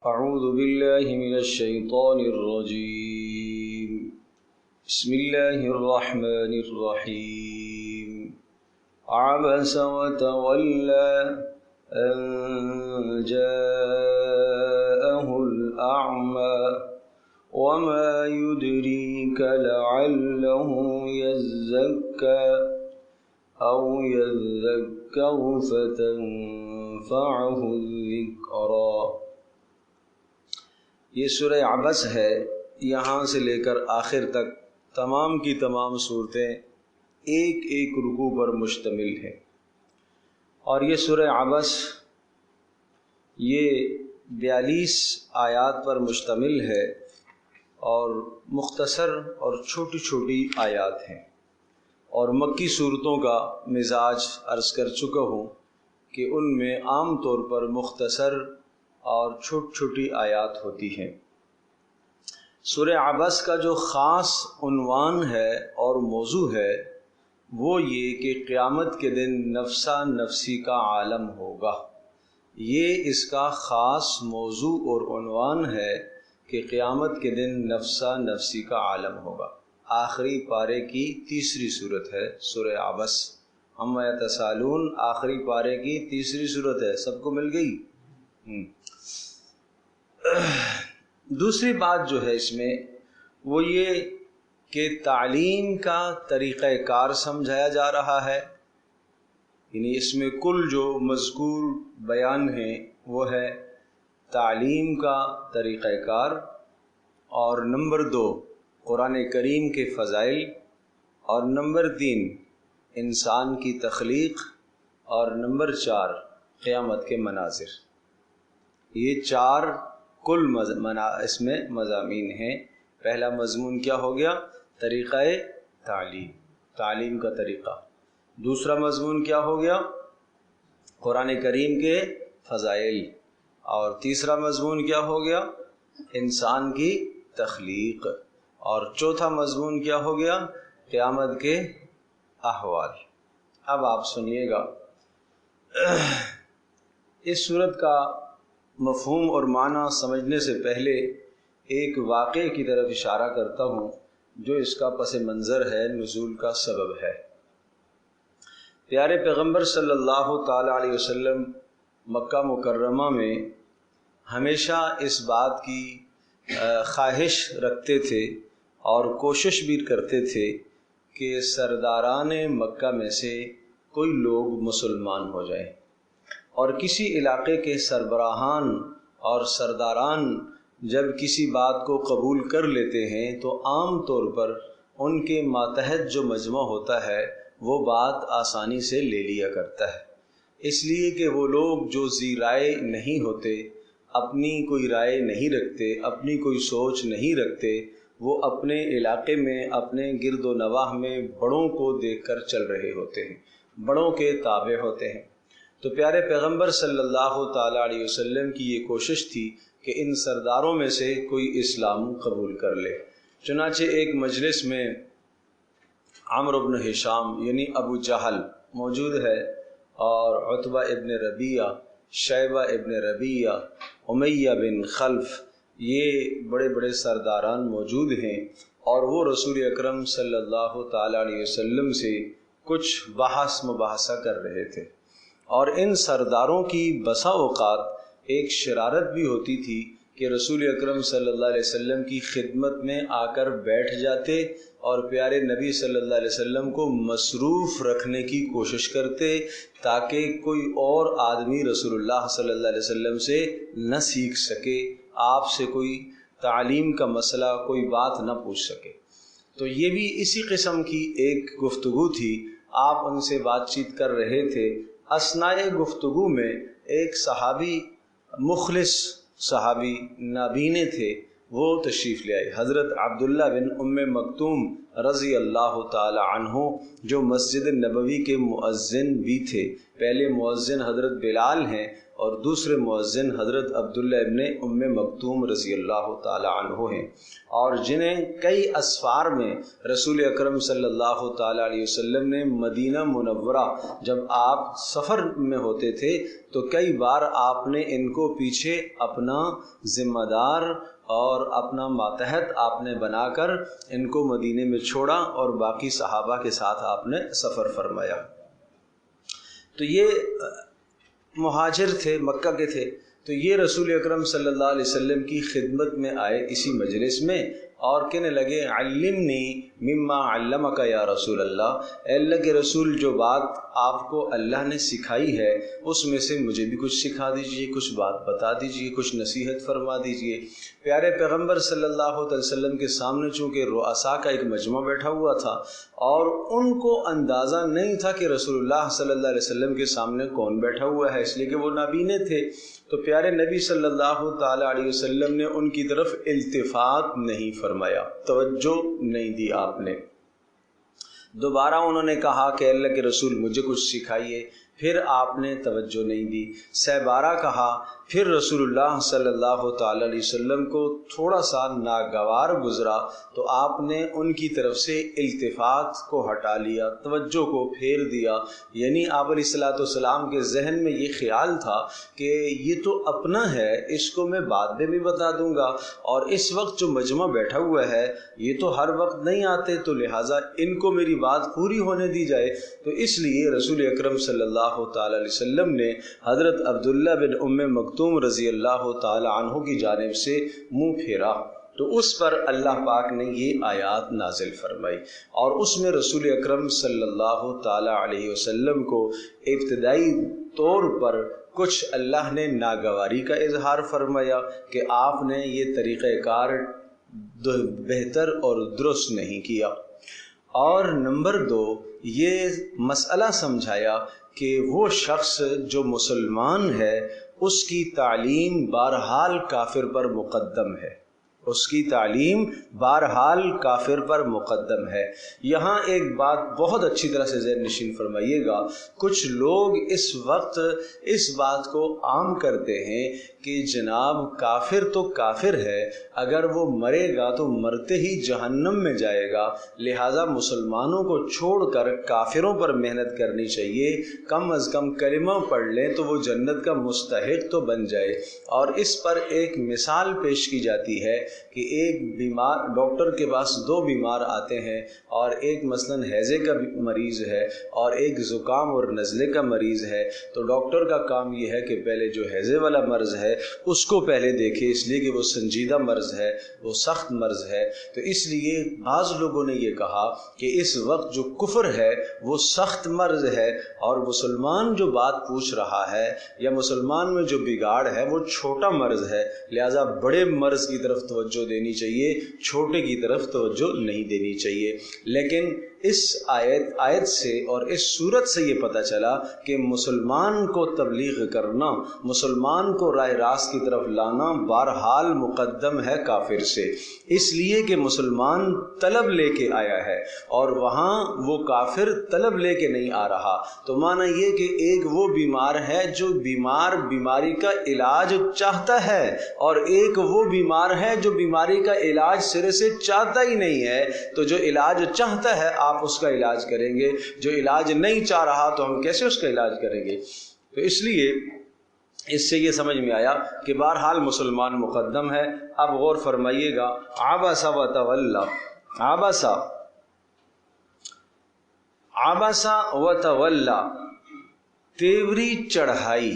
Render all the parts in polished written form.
أعوذ بالله من الشيطان الرجيم. بسم الله الرحمن الرحيم. عبس وتولى أن جاءه الأعمى وما يدريك لعله يزكى أو يذكر فتنفعه الذكرى. یہ سورہ عبس ہے. یہاں سے لے کر آخر تک تمام کی تمام صورتیں ایک ایک رکوع پر مشتمل ہیں. اور یہ سورہ عبس یہ 42 آیات پر مشتمل ہے اور مختصر اور چھوٹی چھوٹی آیات ہیں. اور مکی صورتوں کا مزاج عرض کر چکا ہوں کہ ان میں عام طور پر مختصر اور چھوٹی چھوٹی آیات ہوتی ہیں. سورہ عبس کا جو خاص عنوان ہے اور موضوع ہے وہ یہ کہ قیامت کے دن نفسا نفسی کا عالم ہوگا. یہ اس کا خاص موضوع اور عنوان ہے کہ قیامت کے دن نفسا نفسی کا عالم ہوگا. آخری پارے کی تیسری صورت ہے سورہ عبس. عما یتساءلون آخری پارے کی تیسری صورت ہے. سب کو مل گئی؟ دوسری بات جو ہے اس میں وہ یہ کہ تعلیم کا طریقہ کار سمجھایا جا رہا ہے. یعنی اس میں کل جو مذکور بیان ہیں وہ ہے تعلیم کا طریقہ کار، اور نمبر 2 قرآن کریم کے فضائل، اور نمبر 3 انسان کی تخلیق، اور نمبر 4 قیامت کے مناظر. یہ 4 کل اس میں مضامین ہیں. پہلا مضمون کیا ہو گیا؟ طریقہ تعلیم کا طریقہ. دوسرا مضمون کیا ہو گیا؟ قرآن کریم کے فضائل. اور تیسرا مضمون کیا ہو گیا؟ انسان کی تخلیق. اور چوتھا مضمون کیا ہو گیا؟ قیامت کے احوال. اب آپ سنیے گا. اس صورت کا مفہوم اور معنی سمجھنے سے پہلے ایک واقعے کی طرف اشارہ کرتا ہوں جو اس کا پس منظر ہے، نزول کا سبب ہے. پیارے پیغمبر صلی اللہ تعالی علیہ وسلم مکہ مکرمہ میں ہمیشہ اس بات کی خواہش رکھتے تھے اور کوشش بھی کرتے تھے کہ سرداران مکہ میں سے کوئی لوگ مسلمان ہو جائیں. اور کسی علاقے کے سربراہان اور سرداران جب کسی بات کو قبول کر لیتے ہیں تو عام طور پر ان کے ماتحت جو مجمع ہوتا ہے وہ بات آسانی سے لے لیا کرتا ہے. اس لیے کہ وہ لوگ جو ذی رائے نہیں ہوتے، اپنی کوئی رائے نہیں رکھتے، اپنی کوئی سوچ نہیں رکھتے، وہ اپنے علاقے میں اپنے گرد و نواح میں بڑوں کو دیکھ کر چل رہے ہوتے ہیں، بڑوں کے تابع ہوتے ہیں. تو پیارے پیغمبر صلی اللہ تعالیٰ علیہ وسلم کی یہ کوشش تھی کہ ان سرداروں میں سے کوئی اسلام قبول کر لے. چنانچہ ایک مجلس میں عمرو بن ہشام یعنی ابو جہل موجود ہے، اور عتبہ ابن ربیعہ، شیبہ ابن ربیعہ، امیہ بن خلف، یہ بڑے بڑے سرداران موجود ہیں. اور وہ رسول اکرم صلی اللہ تعالیٰ علیہ وسلم سے کچھ بحث مباحثہ کر رہے تھے. اور ان سرداروں کی بسا اوقات ایک شرارت بھی ہوتی تھی کہ رسول اکرم صلی اللہ علیہ وسلم کی خدمت میں آ کر بیٹھ جاتے اور پیارے نبی صلی اللہ علیہ وسلم کو مصروف رکھنے کی کوشش کرتے تاکہ کوئی اور آدمی رسول اللہ صلی اللہ علیہ وسلم سے نہ سیکھ سکے، آپ سے کوئی تعلیم کا مسئلہ کوئی بات نہ پوچھ سکے. تو یہ بھی اسی قسم کی ایک گفتگو تھی. آپ ان سے بات چیت کر رہے تھے. اثناء گفتگو میں ایک صحابی، مخلص صحابی نابینے تھے، وہ تشریف لے آئے. حضرت عبداللہ بن ام مکتوم رضی اللہ تعالی عنہ جو مسجد نبوی کے مؤذن بھی تھے. پہلے مؤذن حضرت بلال ہیں، اور دوسرے مؤذن حضرت عبداللہ ابن ام مکتوم رضی اللہ تعالی عنہ ہیں، اور جنہیں کئی اسفار میں رسول اکرم صلی اللہ تعالی علیہ وسلم نے مدینہ منورہ جب آپ سفر میں ہوتے تھے تو کئی بار آپ نے ان کو پیچھے اپنا ذمہ دار اور اپنا ماتحت آپ نے بنا کر ان کو مدینے میں چھوڑا اور باقی صحابہ کے ساتھ آپ نے سفر فرمایا۔ تو یہ مہاجر تھے، مکہ کے تھے، تو یہ رسول اکرم صلی اللہ علیہ وسلم کی خدمت میں آئے اسی مجلس میں اور کہنے لگے علمنی مما علمک یا رسول اللہ، اے اللہ کے رسول جو بات آپ کو اللہ نے سکھائی ہے اس میں سے مجھے بھی کچھ سکھا دیجئے، کچھ بات بتا دیجئے، کچھ نصیحت فرما دیجئے۔ پیارے پیغمبر صلی اللہ علیہ وسلم کے سامنے چونکہ رؤساء کا ایک مجمع بیٹھا ہوا تھا اور ان کو اندازہ نہیں تھا کہ رسول اللہ صلی اللہ علیہ وسلم کے سامنے کون بیٹھا ہوا ہے، اس لیے کہ وہ نابینے تھے، تو پیارے نبی صلی اللہ تعالی علیہ وسلم نے ان کی طرف التفات نہیں فرمایا، توجہ نہیں دی آپ نے۔ دوبارہ انہوں نے کہا کہ اللہ کے رسول مجھے کچھ سکھائیے، پھر آپ نے توجہ نہیں دی۔ سہ کہا، پھر رسول اللہ صلی اللہ تعالی علیہ وسلم کو تھوڑا سا ناگوار گزرا تو آپ نے ان کی طرف سے التفات کو ہٹا لیا، توجہ کو پھیر دیا، یعنی آپ علیہ الصلوۃ والسلام کے ذہن میں یہ خیال تھا کہ یہ تو اپنا ہے، اس کو میں بعد میں بھی بتا دوں گا، اور اس وقت جو مجمع بیٹھا ہوا ہے یہ تو ہر وقت نہیں آتے، تو لہٰذا ان کو میری بات پوری ہونے دی جائے۔ تو اس لیے رسول اکرم صلی اللہ تعالی علیہ وسلم نے حضرت عبداللہ بن ام مکتوم رضی اللہ تعالی عنہ کی جانب سے منہ پھیرا، تو اس پر اللہ پاک نے یہ آیات نازل فرمائی، اور اس میں رسول اکرم صلی اللہ تعالی علیہ وسلم کو ابتدائی طور پر کچھ اللہ نے ناگواری کا اظہار فرمایا کہ آپ نے یہ طریقہ کار بہتر اور درست نہیں کیا، اور نمبر 2 یہ مسئلہ سمجھایا کہ وہ شخص جو مسلمان ہے اس کی تعلیم بہرحال کافر پر مقدم ہے، اس کی تعلیم بہرحال کافر پر مقدم ہے۔ یہاں ایک بات بہت اچھی طرح سے ذہن نشین فرمائیے گا، کچھ لوگ اس وقت اس بات کو عام کرتے ہیں کہ جناب کافر تو کافر ہے، اگر وہ مرے گا تو مرتے ہی جہنم میں جائے گا، لہٰذا مسلمانوں کو چھوڑ کر کافروں پر محنت کرنی چاہیے، کم از کم کلمہ پڑھ لیں تو وہ جنت کا مستحق تو بن جائے۔ اور اس پر ایک مثال پیش کی جاتی ہے کہ ایک بیمار ڈاکٹر کے پاس 2 بیمار آتے ہیں، اور ایک مثلاً ہیضے کا مریض ہے اور ایک زکام اور نزلے کا مریض ہے، تو ڈاکٹر کا کام یہ ہے کہ پہلے جو ہیضے والا مرض ہے اس کو پہلے دیکھے، اس لیے کہ وہ سنجیدہ مرض ہے، وہ سخت مرض ہے۔ تو اس لیے بعض لوگوں نے یہ کہا کہ اس وقت جو کفر ہے وہ سخت مرض ہے، اور مسلمان جو بات پوچھ رہا ہے یا مسلمان میں جو بگاڑ ہے وہ چھوٹا مرض ہے، لہذا بڑے مرض کی طرف توجہ دینی چاہیے، چھوٹے کی طرف توجہ نہیں دینی چاہیے۔ لیکن اس آیت سے اور اس صورت سے یہ پتہ چلا کہ مسلمان کو تبلیغ کرنا، مسلمان کو راہ راست کی طرف لانا بہرحال مقدم ہے کافر سے، اس لیے کہ مسلمان طلب لے کے آیا ہے اور وہاں وہ کافر طلب لے کے نہیں آ رہا۔ تو معنی یہ کہ ایک وہ بیمار ہے جو بیماری کا علاج چاہتا ہے، اور ایک وہ بیمار ہے جو بیماری کا علاج سرے سے چاہتا ہی نہیں ہے۔ تو جو علاج چاہتا ہے آپ اس کا علاج کریں گے، جو علاج نہیں چاہ رہا تو ہم کیسے اس کا علاج کریں گے؟ تو اس لیے اس سے یہ سمجھ میں آیا کہ بہرحال مسلمان مقدم ہے۔ اب غور فرمائیے گا، عبس وتولی، عبس وتولی، تیوری چڑھائی،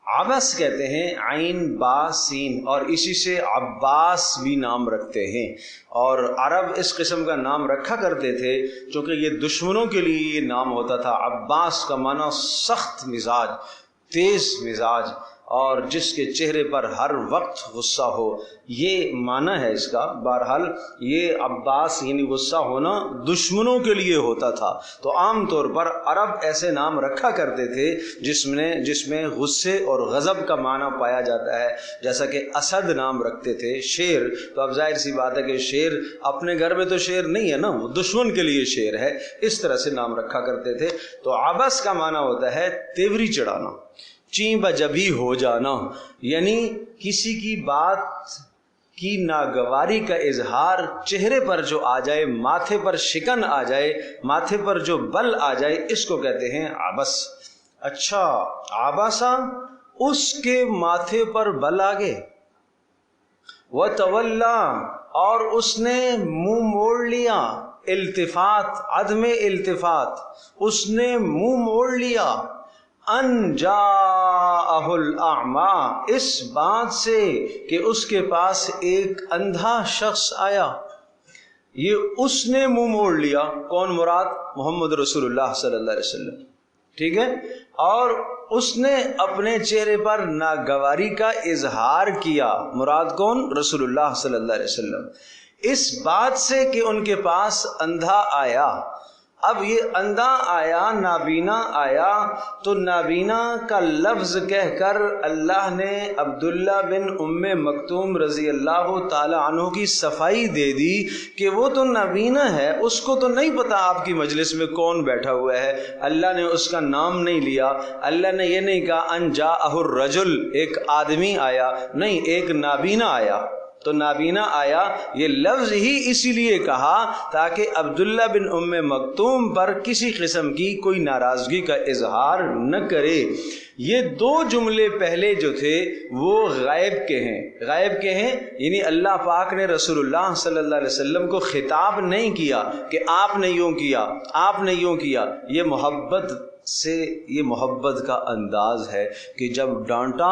عبس کہتے ہیں، عین با سین، اور اسی سے عباس بھی نام رکھتے ہیں، اور عرب اس قسم کا نام رکھا کرتے تھے چونکہ یہ دشمنوں کے لیے یہ نام ہوتا تھا۔ عباس کا معنی سخت مزاج، تیز مزاج، اور جس کے چہرے پر ہر وقت غصہ ہو، یہ معنی ہے اس کا۔ بہرحال یہ عباس یعنی غصہ ہونا دشمنوں کے لیے ہوتا تھا، تو عام طور پر عرب ایسے نام رکھا کرتے تھے جس میں غصے اور غضب کا معنی پایا جاتا ہے، جیسا کہ اسد نام رکھتے تھے، شیر، تو اب ظاہر سی بات ہے کہ شیر اپنے گھر میں تو شیر نہیں ہے نا، وہ دشمن کے لیے شیر ہے، اس طرح سے نام رکھا کرتے تھے۔ تو عبس کا معنی ہوتا ہے تیوری چڑھانا، چیں بجبی ہو جانا، یعنی کسی کی بات کی ناگواری کا اظہار چہرے پر جو آ جائے، ماتھے پر شکن آ جائے، ماتھے پر جو بل آ جائے، اس کو کہتے ہیں عبس۔ اچھا، عبسا، اس کے ماتھے پر بل آ گئے، وتولا، اور اس نے منہ موڑ لیا، التفات، عدم التفات، اس نے منہ موڑ لیا، ان جاءہ الاعمی، اس بات سے کہ اس کے پاس ایک اندھا شخص آیا۔ یہ اس نے منہ موڑ لیا، کون مراد؟ محمد رسول اللہ صلی اللہ علیہ وسلم، ٹھیک ہے، اور اس نے اپنے چہرے پر ناگواری کا اظہار کیا، مراد کون؟ رسول اللہ صلی اللہ علیہ وسلم، اس بات سے کہ ان کے پاس اندھا آیا۔ اب یہ اندھا آیا، نابینا آیا، تو نابینا کا لفظ کہہ کر اللہ نے عبداللہ بن ام مکتوم رضی اللہ تعالی عنہ کی صفائی دے دی کہ وہ تو نابینا ہے، اس کو تو نہیں پتا آپ کی مجلس میں کون بیٹھا ہوا ہے۔ اللہ نے اس کا نام نہیں لیا، اللہ نے یہ نہیں کہا ان جاءہ الرجل، ایک آدمی آیا، نہیں، ایک نابینا آیا۔ تو نابینا آیا یہ لفظ ہی اسی لیے کہا تاکہ عبداللہ بن ام مکتوم پر کسی قسم کی کوئی ناراضگی کا اظہار نہ کرے۔ یہ دو جملے پہلے جو تھے وہ غائب کے ہیں، غائب کے ہیں، یعنی اللہ پاک نے رسول اللہ صلی اللہ علیہ وسلم کو خطاب نہیں کیا کہ آپ نے یوں کیا، آپ نے یوں کیا۔ یہ محبت سے، یہ محبت کا انداز ہے کہ جب ڈانٹا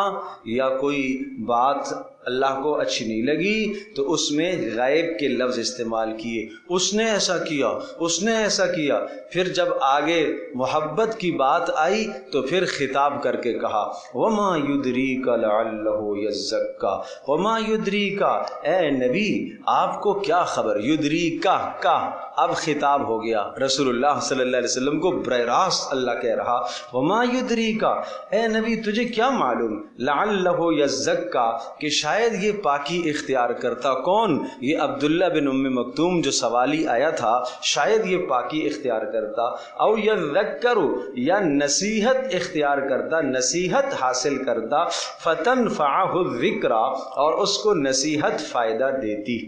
یا کوئی بات اللہ کو اچھی نہیں لگی تو اس میں غائب کے لفظ استعمال کیے، اس نے ایسا کیا، اس نے ایسا کیا۔ پھر جب آگے محبت کی بات آئی تو پھر خطاب کر کے کہا وما یدریک لعلہ یزکا، وما یدریک، اے نبی آپ کو کیا خبر، یدریک کا اب خطاب ہو گیا رسول اللہ صلی اللہ علیہ وسلم کو، براہ راست اللہ کہہ رہا وما یدریک، اے نبی تجھے کیا معلوم، لعلہ یزکا، کہ شاید یہ پاکی اختیار کرتا۔ کون؟ یہ عبداللہ بن ام مکتوم جو سوالی آیا تھا، شاید یہ پاکی اختیار کرتا، او یذکر، یا نصیحت اختیار کرتا، نصیحت حاصل کرتا، فتنفعہ الذکر، اور اس کو نصیحت فائدہ دیتی۔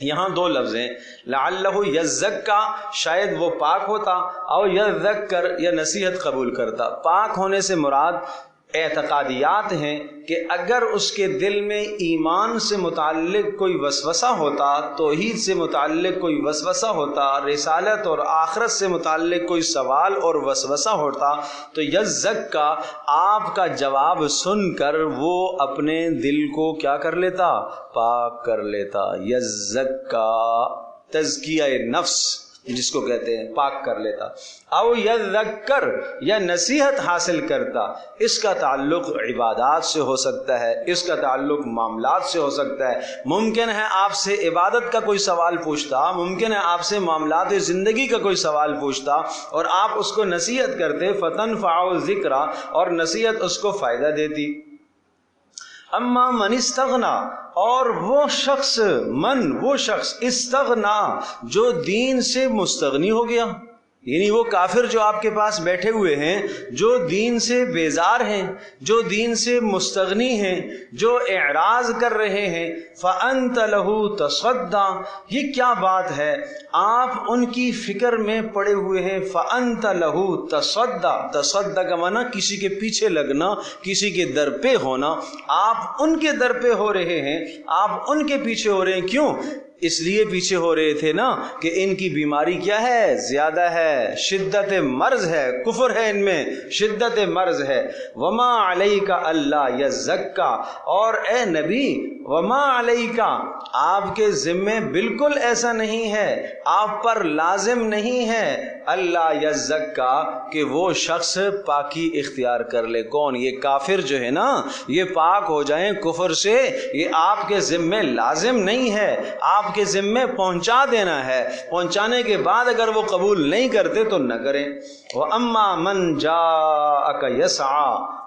یہاں دو لفظ ہیں، لعلہ یزکا، شاید وہ پاک ہوتا، او یذکر، یا نصیحت قبول کرتا۔ پاک ہونے سے مراد اعتقادیات ہیں کہ اگر اس کے دل میں ایمان سے متعلق کوئی وسوسہ ہوتا، توحید سے متعلق کوئی وسوسہ ہوتا، رسالت اور آخرت سے متعلق کوئی سوال اور وسوسہ ہوتا، تو یزکا، آپ کا جواب سن کر وہ اپنے دل کو کیا کر لیتا؟ پاک کر لیتا۔ یزکا تزکیہ نفس جس کو کہتے ہیں، پاک کر لیتا۔ او یذکر، یا نصیحت حاصل کرتا۔ اس کا تعلق عبادات سے ہو سکتا ہے، اس کا تعلق معاملات سے ہو سکتا ہے۔ ممکن ہے آپ سے عبادت کا کوئی سوال پوچھتا، ممکن ہے آپ سے معاملات زندگی کا کوئی سوال پوچھتا اور آپ اس کو نصیحت کرتے، فتنفع الذکر، اور نصیحت اس کو فائدہ دیتی۔ اما من استغنا، اور وہ شخص، وہ شخص استغنا، جو دین سے مستغنی ہو گیا، یعنی وہ کافر جو آپ کے پاس بیٹھے ہوئے ہیں، جو دین سے بیزار ہیں، جو دین سے مستغنی ہیں، جو اعراض کر رہے ہیں، فأنت له تصدع، یہ کیا بات ہے، آپ ان کی فکر میں پڑے ہوئے ہیں۔ فأنت له تصدع، تصدع کا معنی کسی کے پیچھے لگنا، کسی کے در پہ ہونا۔ آپ ان کے در پہ ہو رہے ہیں، آپ ان کے پیچھے ہو رہے ہیں۔ کیوں؟ اس لیے پیچھے ہو رہے تھے نا کہ ان کی بیماری کیا ہے؟ زیادہ ہے، شدت مرض ہے، کفر ہے ان میں، شدت مرض ہے۔ وما علیک الا یزکا، اور اے نبی وما علیک، آپ کے ذمے بالکل ایسا نہیں ہے، آپ پر لازم نہیں ہے اللہ یزکا، کہ وہ شخص پاکی اختیار کر لے۔ کون؟ یہ کافر جو ہے نا، یہ پاک ہو جائیں کفر سے، یہ آپ کے ذمے لازم نہیں ہے، آپ کے ذمے پہنچا دینا ہے، پہنچانے کے بعد اگر وہ قبول نہیں کرتے تو نہ کریں۔ وَأَمَّا مَنْ جَاءَكَ يَسْعَى،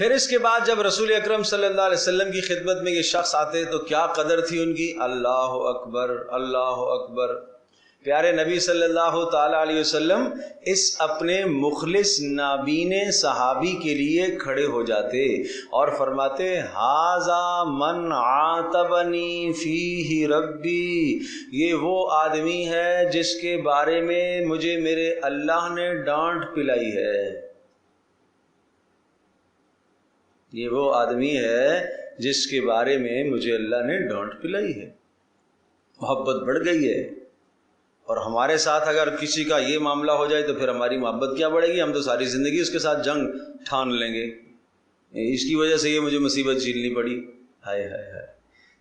پھر اس کے بعد جب رسول اکرم صلی اللہ علیہ وسلم کی خدمت میں یہ شخص آتے تو کیا قدر تھی ان کی، اللہ اکبر اللہ اکبر۔ پیارے نبی صلی اللہ تعالی علیہ وسلم اس اپنے مخلص نابین صحابی کے لیے کھڑے ہو جاتے اور فرماتے ھذا من عاتبنی فیہ ربی، یہ وہ آدمی ہے جس کے بارے میں مجھے میرے اللہ نے ڈانٹ پلائی ہے، یہ وہ آدمی ہے جس کے بارے میں مجھے اللہ نے ڈانٹ پلائی ہے۔ محبت بڑھ گئی ہے، اور ہمارے ساتھ اگر کسی کا یہ معاملہ ہو جائے تو پھر ہماری محبت کیا بڑھے گی، ہم تو ساری زندگی اس کے ساتھ جنگ ٹھان لیں گے، اس کی وجہ سے یہ مجھے مصیبت جھیلنی پڑی، ہائے ہائے ہائے۔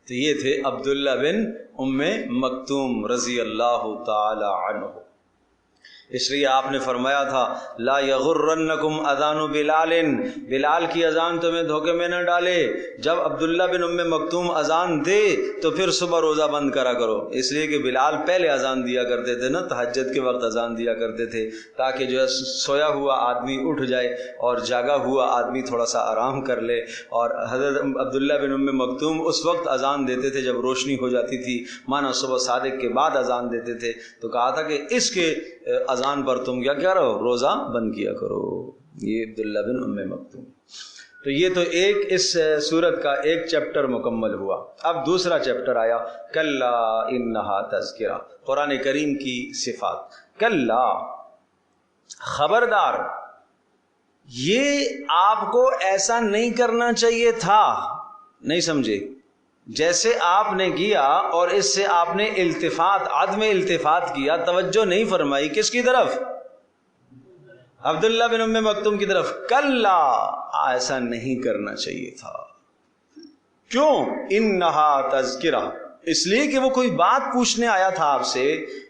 تو یہ تھے عبداللہ بن ام مکتوم رضی اللہ تعالی عنہ۔ اس لیے آپ نے فرمایا تھا لا یغرنکم اذان بلال، بلال کی اذان تمہیں دھوکے میں نہ ڈالے، جب عبداللہ بن ام مکتوم اذان دے تو پھر صبح روزہ بند کرا کرو، اس لیے کہ بلال پہلے اذان دیا کرتے تھے نا، تہجد کے وقت اذان دیا کرتے تھے تاکہ جو ہے سویا ہوا آدمی اٹھ جائے اور جاگا ہوا آدمی تھوڑا سا آرام کر لے۔ اور حضرت عبداللہ بن ام مکتوم اس وقت اذان دیتے تھے جب روشنی ہو جاتی تھی، مانا صبح صادق کے بعد اذان دیتے تھے، تو کہا تھا کہ اس کے اذان پر تم کیا کرو، روزہ بند کیا کرو۔ یہ عبداللہ بن ام مکتوم۔ تو یہ تو ایک اس سورت کا ایک چیپٹر مکمل ہوا۔ اب دوسرا چیپٹر آیا کلا انہا تذکرہ، قرآن کریم کی صفات۔ کلا، خبردار، یہ آپ کو ایسا نہیں کرنا چاہیے تھا، نہیں سمجھے، جیسے آپ نے کیا اور اس سے آپ نے التفات، عدم التفات کیا، توجہ نہیں فرمائی کس کی طرف، عبداللہ بن ام مکتوم کی طرف۔ کلا، ایسا نہیں کرنا چاہیے تھا۔ کیوں؟ انہا تذکرہ، اس لیے کہ وہ کوئی بات پوچھنے آیا تھا آپ سے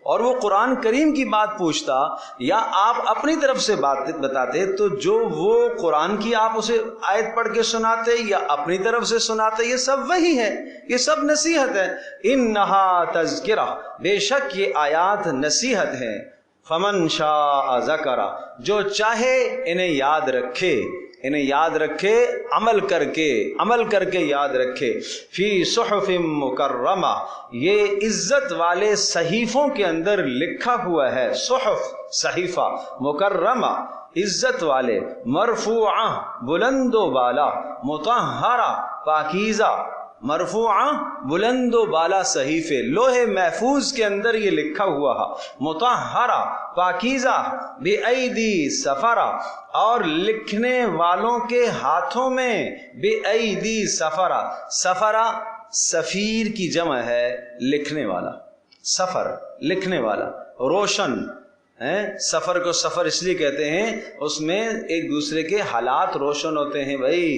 اور وہ قرآن کریم کی بات پوچھتا یا آپ اپنی طرف سے بات بتاتے تو جو وہ قرآن کی آپ اسے آیت پڑھ کے سناتے یا اپنی طرف سے سناتے، یہ سب وہی ہے، یہ سب نصیحت ہے۔ انہا تذکرہ، بے شک یہ آیات نصیحت ہیں۔ فمن شاء ذکرہ، جو چاہے انہیں یاد رکھے، انہیں یاد رکھے، عمل کر کے یاد رکھے۔ فی صحف مکرمہ، یہ عزت والے صحیفوں کے اندر لکھا ہوا ہے۔ صحف، صحیفہ، مکرمہ، عزت والے، مرفوعہ، بلند و بالا، مطہرہ، پاکیزہ، مرفوعہ، بلند و بالا صحیفے، لوح محفوظ کے اندر یہ لکھا ہوا ہے۔ مطہرہ، پاکیزہ، بِأَيْدِي سفرہ، اور لکھنے والوں کے ہاتھوں میں، بِأَيْدِي سفرہ، سفرہ سفیر کی جمع ہے، لکھنے والا، سفر لکھنے والا، روشن سفر کو سفر اس لیے کہتے ہیں، اس میں ایک دوسرے کے حالات روشن ہوتے ہیں۔ بھائی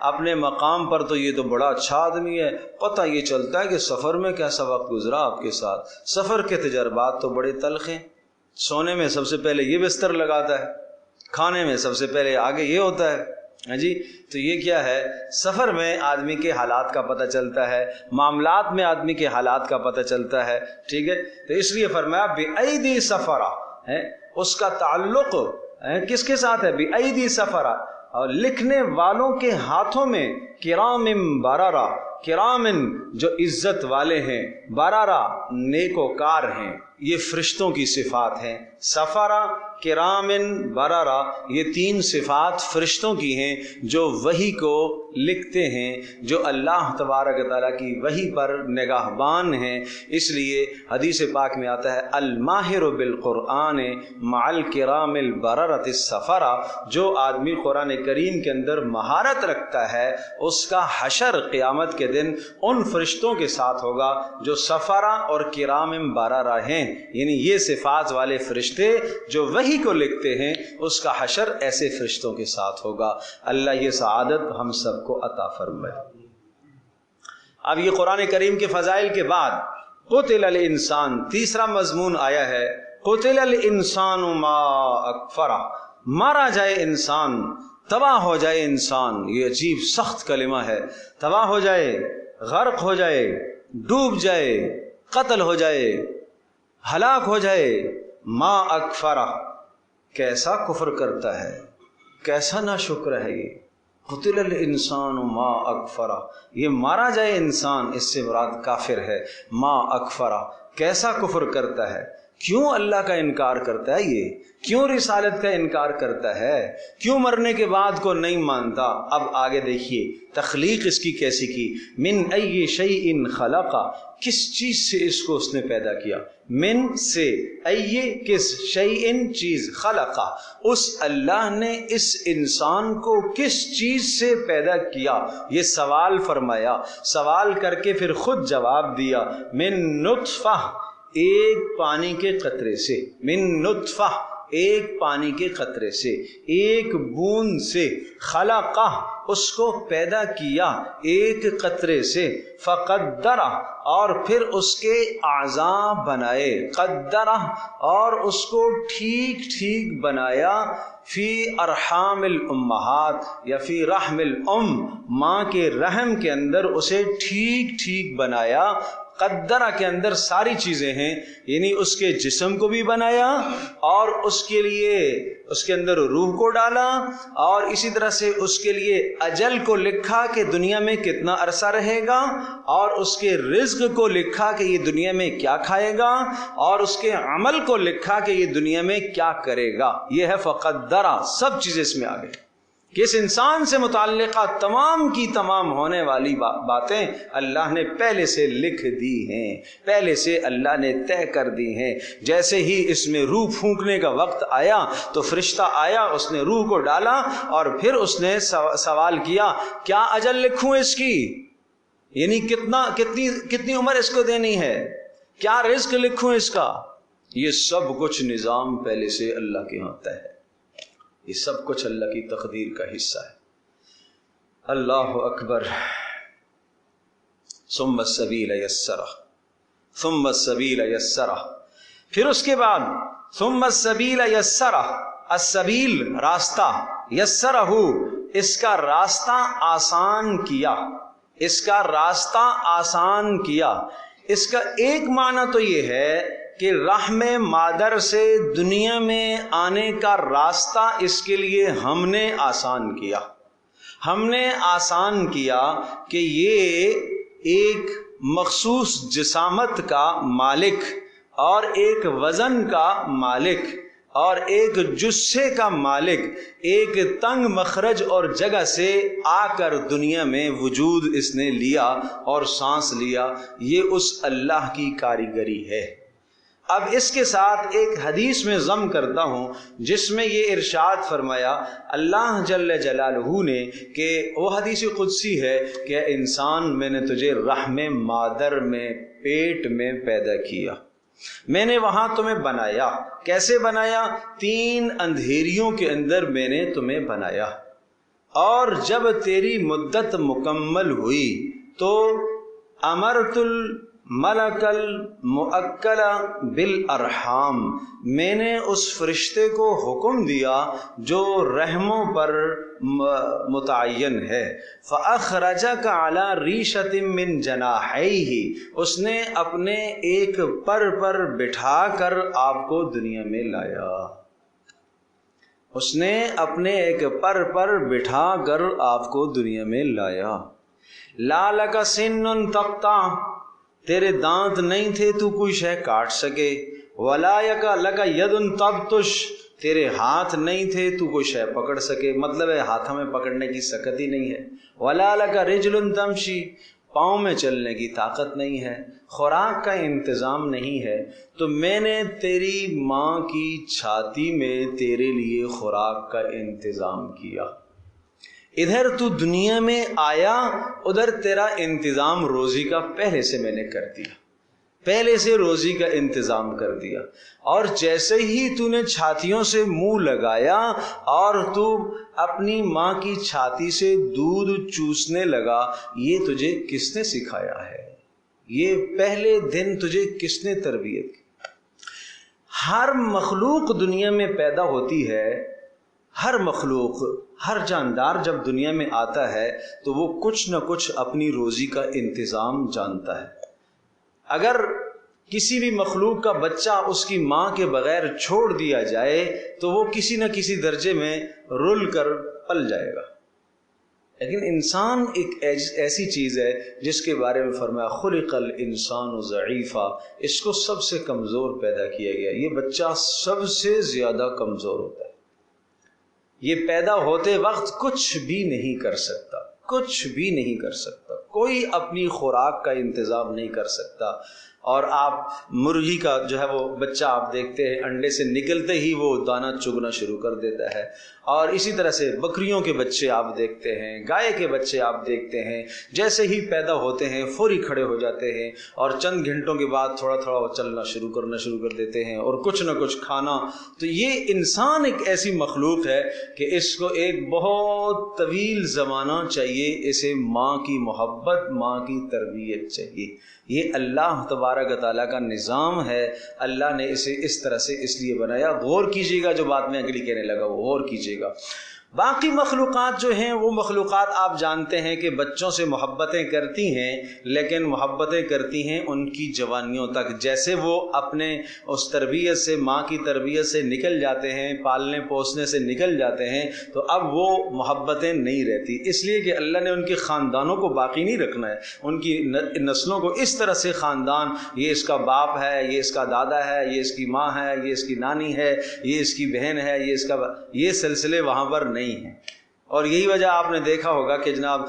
اپنے مقام پر تو یہ تو بڑا اچھا آدمی ہے، پتہ یہ چلتا ہے کہ سفر میں کیسا وقت گزرا آپ کے ساتھ، سفر کے تجربات تو بڑے تلخ ہیں۔ سونے میں سب سے پہلے یہ بستر لگاتا ہے، کھانے میں سب سے پہلے آگے یہ ہوتا ہے، ہاں جی۔ تو یہ کیا ہے، سفر میں آدمی کے حالات کا پتہ چلتا ہے، معاملات میں آدمی کے حالات کا پتہ چلتا ہے، ٹھیک ہے۔ تو اس لیے فرمایا بِأَيْدِي سفرہ، اس کا تعلق کس کے ساتھ ہے، بِأَيْدِي سفرہ، اور لکھنے والوں کے ہاتھوں میں، کرام بررہ، کرام جو عزت والے ہیں، بررہ نیکوکار ہیں، یہ فرشتوں کی صفات ہیں۔ سفرہ، کرام، بررہ، یہ تین صفات فرشتوں کی ہیں جو وحی کو لکھتے ہیں، جو اللہ تبارک تعالیٰ کی وحی پر نگہبان ہیں۔ اس لیے حدیث پاک میں آتا ہے الماہر بالقرآن مع الکرام البررۃ السفرہ، جو آدمی قرآن کریم کے اندر مہارت رکھتا ہے اس کا حشر قیامت کے دن ان فرشتوں کے ساتھ ہوگا جو سفرہ اور کرام بررہ ہیں، یعنی یہ صفات والے فرشتے جو وحی کو لکھتے ہیں، اس کا حشر ایسے فرشتوں کے ساتھ ہوگا۔ اللہ یہ سعادت ہم سب کو عطا فرمائے۔ اب یہ قرآن کریم کے فضائل کے بعد قتل الانسان، تیسرا مضمون آیا ہے، قتل الانسان ما اکفرہ، مارا جائے انسان، تباہ ہو جائے انسان۔ یہ عجیب سخت کلمہ ہے، تباہ ہو جائے، غرق ہو جائے، ڈوب جائے، قتل ہو جائے، ہلاک ہو جائے۔ ما اکفرہ، کیسا کفر کرتا ہے، کیسا ناشکر ہے یہ، قتل الانسان ما اکفرا، یہ مارا جائے انسان، اس سے مراد کافر ہے. ما اکفرا، کیسا کفر کرتا ہے، کیوں اللہ کا انکار کرتا ہے، یہ کیوں رسالت کا انکار کرتا ہے، کیوں مرنے کے بعد کو نہیں مانتا. اب آگے دیکھیے تخلیق اس کی کیسی کی. من ای شیء خلق، کس چیز سے اس کو اس نے پیدا کیا. من سے، ای کس، شیء چیز، خلق اس اللہ نے اس انسان کو کس چیز سے پیدا کیا. یہ سوال فرمایا، سوال کر کے پھر خود جواب دیا. من نطفہ، ایک پانی کے قطرے سے. من نطفہ، ایک پانی کے قطرے سے، ایک بوند سے. خلقہ، اس کو پیدا کیا ایک قطرے سے. فقدرہ، اور پھر اس کے اعضاء بنائے. قدرہ، اور اس کو ٹھیک ٹھیک بنایا. فی ارحام الامہات، یا فی رحم الام، ماں کے رحم کے اندر اسے ٹھیک ٹھیک بنایا. قدرہ کے اندر ساری چیزیں ہیں، یعنی اس کے جسم کو بھی بنایا، اور اس کے لیے اس کے اندر روح کو ڈالا، اور اسی طرح سے اس کے لیے اجل کو لکھا کہ دنیا میں کتنا عرصہ رہے گا، اور اس کے رزق کو لکھا کہ یہ دنیا میں کیا کھائے گا، اور اس کے عمل کو لکھا کہ یہ دنیا میں کیا کرے گا. یہ ہے فقدرہ. سب چیزیں اس میں آ گئی کہ اس انسان سے متعلقہ تمام کی تمام ہونے والی باتیں اللہ نے پہلے سے لکھ دی ہیں، پہلے سے اللہ نے طے کر دی ہیں. جیسے ہی اس میں روح پھونکنے کا وقت آیا تو فرشتہ آیا، اس نے روح کو ڈالا، اور پھر اس نے سوال کیا کیا اجل لکھوں اس کی، یعنی کتنی عمر اس کو دینی ہے، کیا رزق لکھوں اس کا. یہ سب کچھ نظام پہلے سے اللہ کے ہاں طے ہے. یہ سب کچھ اللہ کی تقدیر کا حصہ ہے. اللہ اکبر. ثم السبیل یسرہ، ثم السبیل یسرہ، پھر اس کے بعد ثم السبیل یسرہ، السبیل راستہ، یسرہ اس کا راستہ آسان کیا، اس کا راستہ آسان کیا. اس کا ایک معنی تو یہ ہے کہ رحم مادر سے دنیا میں آنے کا راستہ اس کے لیے ہم نے آسان کیا. ہم نے آسان کیا کہ یہ ایک مخصوص جسامت کا مالک، اور ایک وزن کا مالک، اور ایک جثے کا مالک، ایک تنگ مخرج اور جگہ سے آ کر دنیا میں وجود اس نے لیا اور سانس لیا. یہ اس اللہ کی کاریگری ہے. اب اس کے ساتھ ایک حدیث میں ضم کرتا ہوں جس میں یہ ارشاد فرمایا اللہ جل جلالہ نے کہ وہ حدیث قدسی ہے کہ انسان میں نے تجھے رحم مادر میں، پیٹ میں پیدا کیا، میں نے وہاں تمہیں بنایا. کیسے بنایا؟ 3 اندھیریوں کے اندر میں نے تمہیں بنایا، اور جب تیری مدت مکمل ہوئی تو امرت الملک المؤکل بالارحام، میں نے اس فرشتے کو حکم دیا جو رحموں پر متعین ہے. فاخرجک علی ریشۃ من جناحیہ، اس نے اپنے ایک پر پر بٹھا کر آپ کو دنیا میں لایا. اس نے اپنے ایک پر پر بٹھا کر آپ کو دنیا میں لایا. لا لک سن تقطع، تیرے دانت نہیں تھے تو کوئی شے کاٹ سکے. ولا لک ید تبطش، تیرے ہاتھ نہیں تھے تو کوئی شے پکڑ سکے، مطلب ہے ہاتھوں میں پکڑنے کی سکت ہی نہیں ہے. ولا لک رجل تمشی، پاؤں میں چلنے کی طاقت نہیں ہے، خوراک کا انتظام نہیں ہے، تو میں نے تیری ماں کی چھاتی میں تیرے لیے خوراک کا انتظام کیا. ادھر تو دنیا میں آیا، ادھر تیرا انتظام روزی کا پہلے سے میں نے کر دیا، پہلے سے روزی کا انتظام کر دیا. اور جیسے ہی تو نے چھاتیوں سے منہ لگایا اور تو اپنی ماں کی چھاتی سے دودھ چوسنے لگا، یہ تجھے کس نے سکھایا ہے؟ یہ پہلے دن تجھے کس نے تربیت کی؟ ہر مخلوق دنیا میں پیدا ہوتی ہے، ہر مخلوق، ہر جاندار جب دنیا میں آتا ہے تو وہ کچھ نہ کچھ اپنی روزی کا انتظام جانتا ہے. اگر کسی بھی مخلوق کا بچہ اس کی ماں کے بغیر چھوڑ دیا جائے تو وہ کسی نہ کسی درجے میں رل کر پل جائے گا. لیکن انسان ایک ایسی چیز ہے جس کے بارے میں فرمایا خلق الانسان ضعیفا، اس کو سب سے کمزور پیدا کیا گیا. یہ بچہ سب سے زیادہ کمزور ہوتا ہے. یہ پیدا ہوتے وقت کچھ بھی نہیں کر سکتا، کچھ بھی نہیں کر سکتا، کوئی اپنی خوراک کا انتظام نہیں کر سکتا. اور آپ مرغی کا جو ہے وہ بچہ آپ دیکھتے ہیں انڈے سے نکلتے ہی وہ دانہ چگنا شروع کر دیتا ہے. اور اسی طرح سے بکریوں کے بچے آپ دیکھتے ہیں، گائے کے بچے آپ دیکھتے ہیں، جیسے ہی پیدا ہوتے ہیں فوری کھڑے ہو جاتے ہیں اور چند گھنٹوں کے بعد تھوڑا تھوڑا چلنا شروع کر دیتے ہیں اور کچھ نہ کچھ کھانا. تو یہ انسان ایک ایسی مخلوق ہے کہ اس کو ایک بہت طویل زمانہ چاہیے، اسے ماں کی محبت، ماں کی تربیت چاہیے. یہ اللہ تبارک تعالیٰ کا نظام ہے. اللہ نے اسے اس طرح سے اس لیے بنایا. غور کیجیے گا جو بات میں اگلی کہنے لگا وہ غور کیجیے گا. باقی مخلوقات جو ہیں وہ مخلوقات آپ جانتے ہیں کہ بچوں سے محبتیں کرتی ہیں، لیکن محبتیں کرتی ہیں ان کی جوانیوں تک. جیسے وہ اپنے اس تربیت سے، ماں کی تربیت سے نکل جاتے ہیں، پالنے پوسنے سے نکل جاتے ہیں، تو اب وہ محبتیں نہیں رہتی. اس لیے کہ اللہ نے ان کے خاندانوں کو باقی نہیں رکھنا ہے، ان کی نسلوں کو اس طرح سے خاندان، یہ اس کا باپ ہے، یہ اس کا دادا ہے، یہ اس کی ماں ہے، یہ اس کی نانی ہے، یہ اس کی بہن ہے، یہ اس کا، یہ سلسلے وہاں پر نہیں ہیں. اور یہی وجہ آپ نے دیکھا ہوگا کہ جناب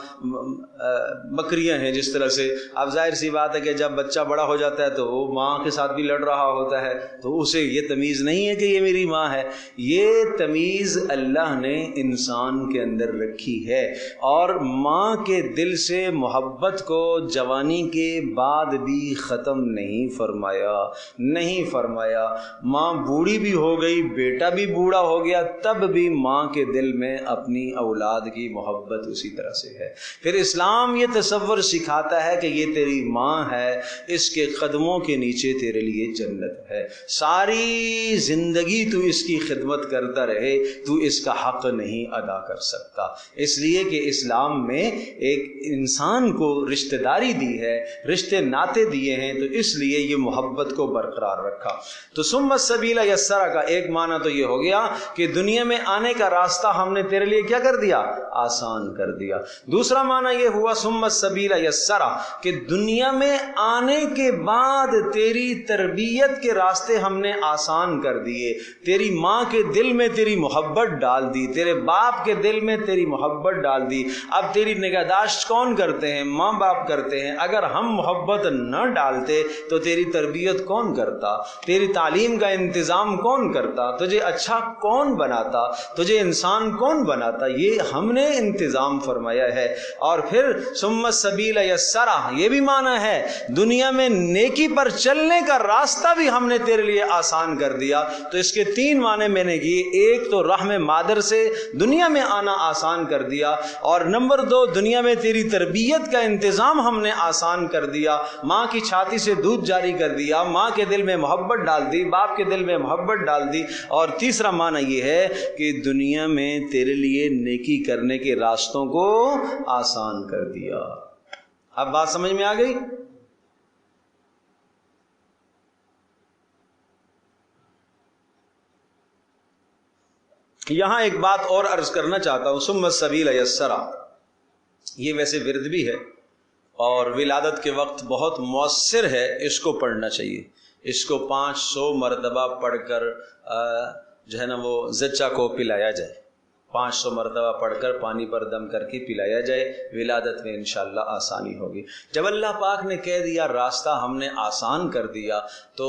بکریاں ہیں جس طرح سے، اب ظاہر سی بات ہے کہ جب بچہ بڑا ہو جاتا ہے تو وہ ماں کے ساتھ بھی لڑ رہا ہوتا ہے، تو اسے یہ تمیز نہیں ہے کہ یہ میری ماں ہے. یہ تمیز اللہ نے انسان کے اندر رکھی ہے. اور ماں کے دل سے محبت کو جوانی کے بعد بھی ختم نہیں فرمایا، نہیں فرمایا. ماں بوڑھی بھی ہو گئی، بیٹا بھی بوڑھا ہو گیا، تب بھی ماں کے دل میں اپنی اولاد کی محبت اسی طرح سے ہے. پھر اسلام یہ تصور سکھاتا ہے کہ یہ تیری ماں ہے، اس کے قدموں کے نیچے تیرے لیے جنت ہے. ساری زندگی تو اس کی خدمت کرتا رہے، تو اس کا حق نہیں ادا کر سکتا. اس لیے کہ اسلام میں ایک انسان کو رشتہ داری دی ہے، رشتے ناتے دیے ہیں، تو اس لیے یہ محبت کو برقرار رکھا. تو ثم السبیل یسرا کا ایک معنی تو یہ ہو گیا کہ دنیا میں آنے کا راستہ ہم نے تیرے لیے کیا کر دیا؟ آسان کر دیا. دوسرا معنی یہ ہوا ثم السبیل یسرا کہ دنیا میں آنے کے بعد تیری تربیت کے راستے ہم نے آسان کر دیے. تیری ماں کے دل میں تیری محبت ڈال دی، تیرے باپ کے دل میں تیری محبت ڈال دی. اب تیری نگہداشت کون کرتے ہیں؟ ماں باپ کرتے ہیں. اگر ہم محبت نہ ڈالتے تو تیری تربیت کون کرتا؟ تیری تعلیم کا انتظام کون کرتا؟ تجھے اچھا کون بناتا؟ تجھے انسان کون بناتا؟ یہ ہم نے انتظام فرمایا ہے. اور پھر ثم السبیل یسرا یہ بھی معنی ہے دنیا میں نیکی پر چلنے کا راستہ بھی ہم نے تیرے لیے آسان کر دیا. تو اس کے تین معنی میں نے کیے. ایک تو رحم مادر سے دنیا میں آنا آسان کر دیا، اور نمبر دو دنیا میں تیری تربیت کا انتظام ہم نے آسان کر دیا. ماں کی چھاتی سے دودھ جاری کر دیا، ماں کے دل میں محبت ڈال دی، باپ کے دل میں محبت ڈال دی. اور تیسرا معنی یہ ہے کہ دنیا میں تیرے لیے نیکی کرنے کے راستوں کو آسان کر دیا. اب بات سمجھ میں آ گئی؟ یہاں ایک بات اور عرض کرنا چاہتا ہوں. ثم السبیل یسرا یہ ویسے ورد بھی ہے اور ولادت کے وقت بہت مؤثر ہے، اس کو پڑھنا چاہیے. اس کو 500 مرتبہ پڑھ کر جو ہے نا وہ زچہ کو پلایا جائے. 500 مرتبہ پڑھ کر پانی پر دم کر کے پلایا جائے. ولادت میں انشاءاللہ آسانی ہوگی. جب اللہ پاک نے کہہ دیا راستہ ہم نے آسان کر دیا، تو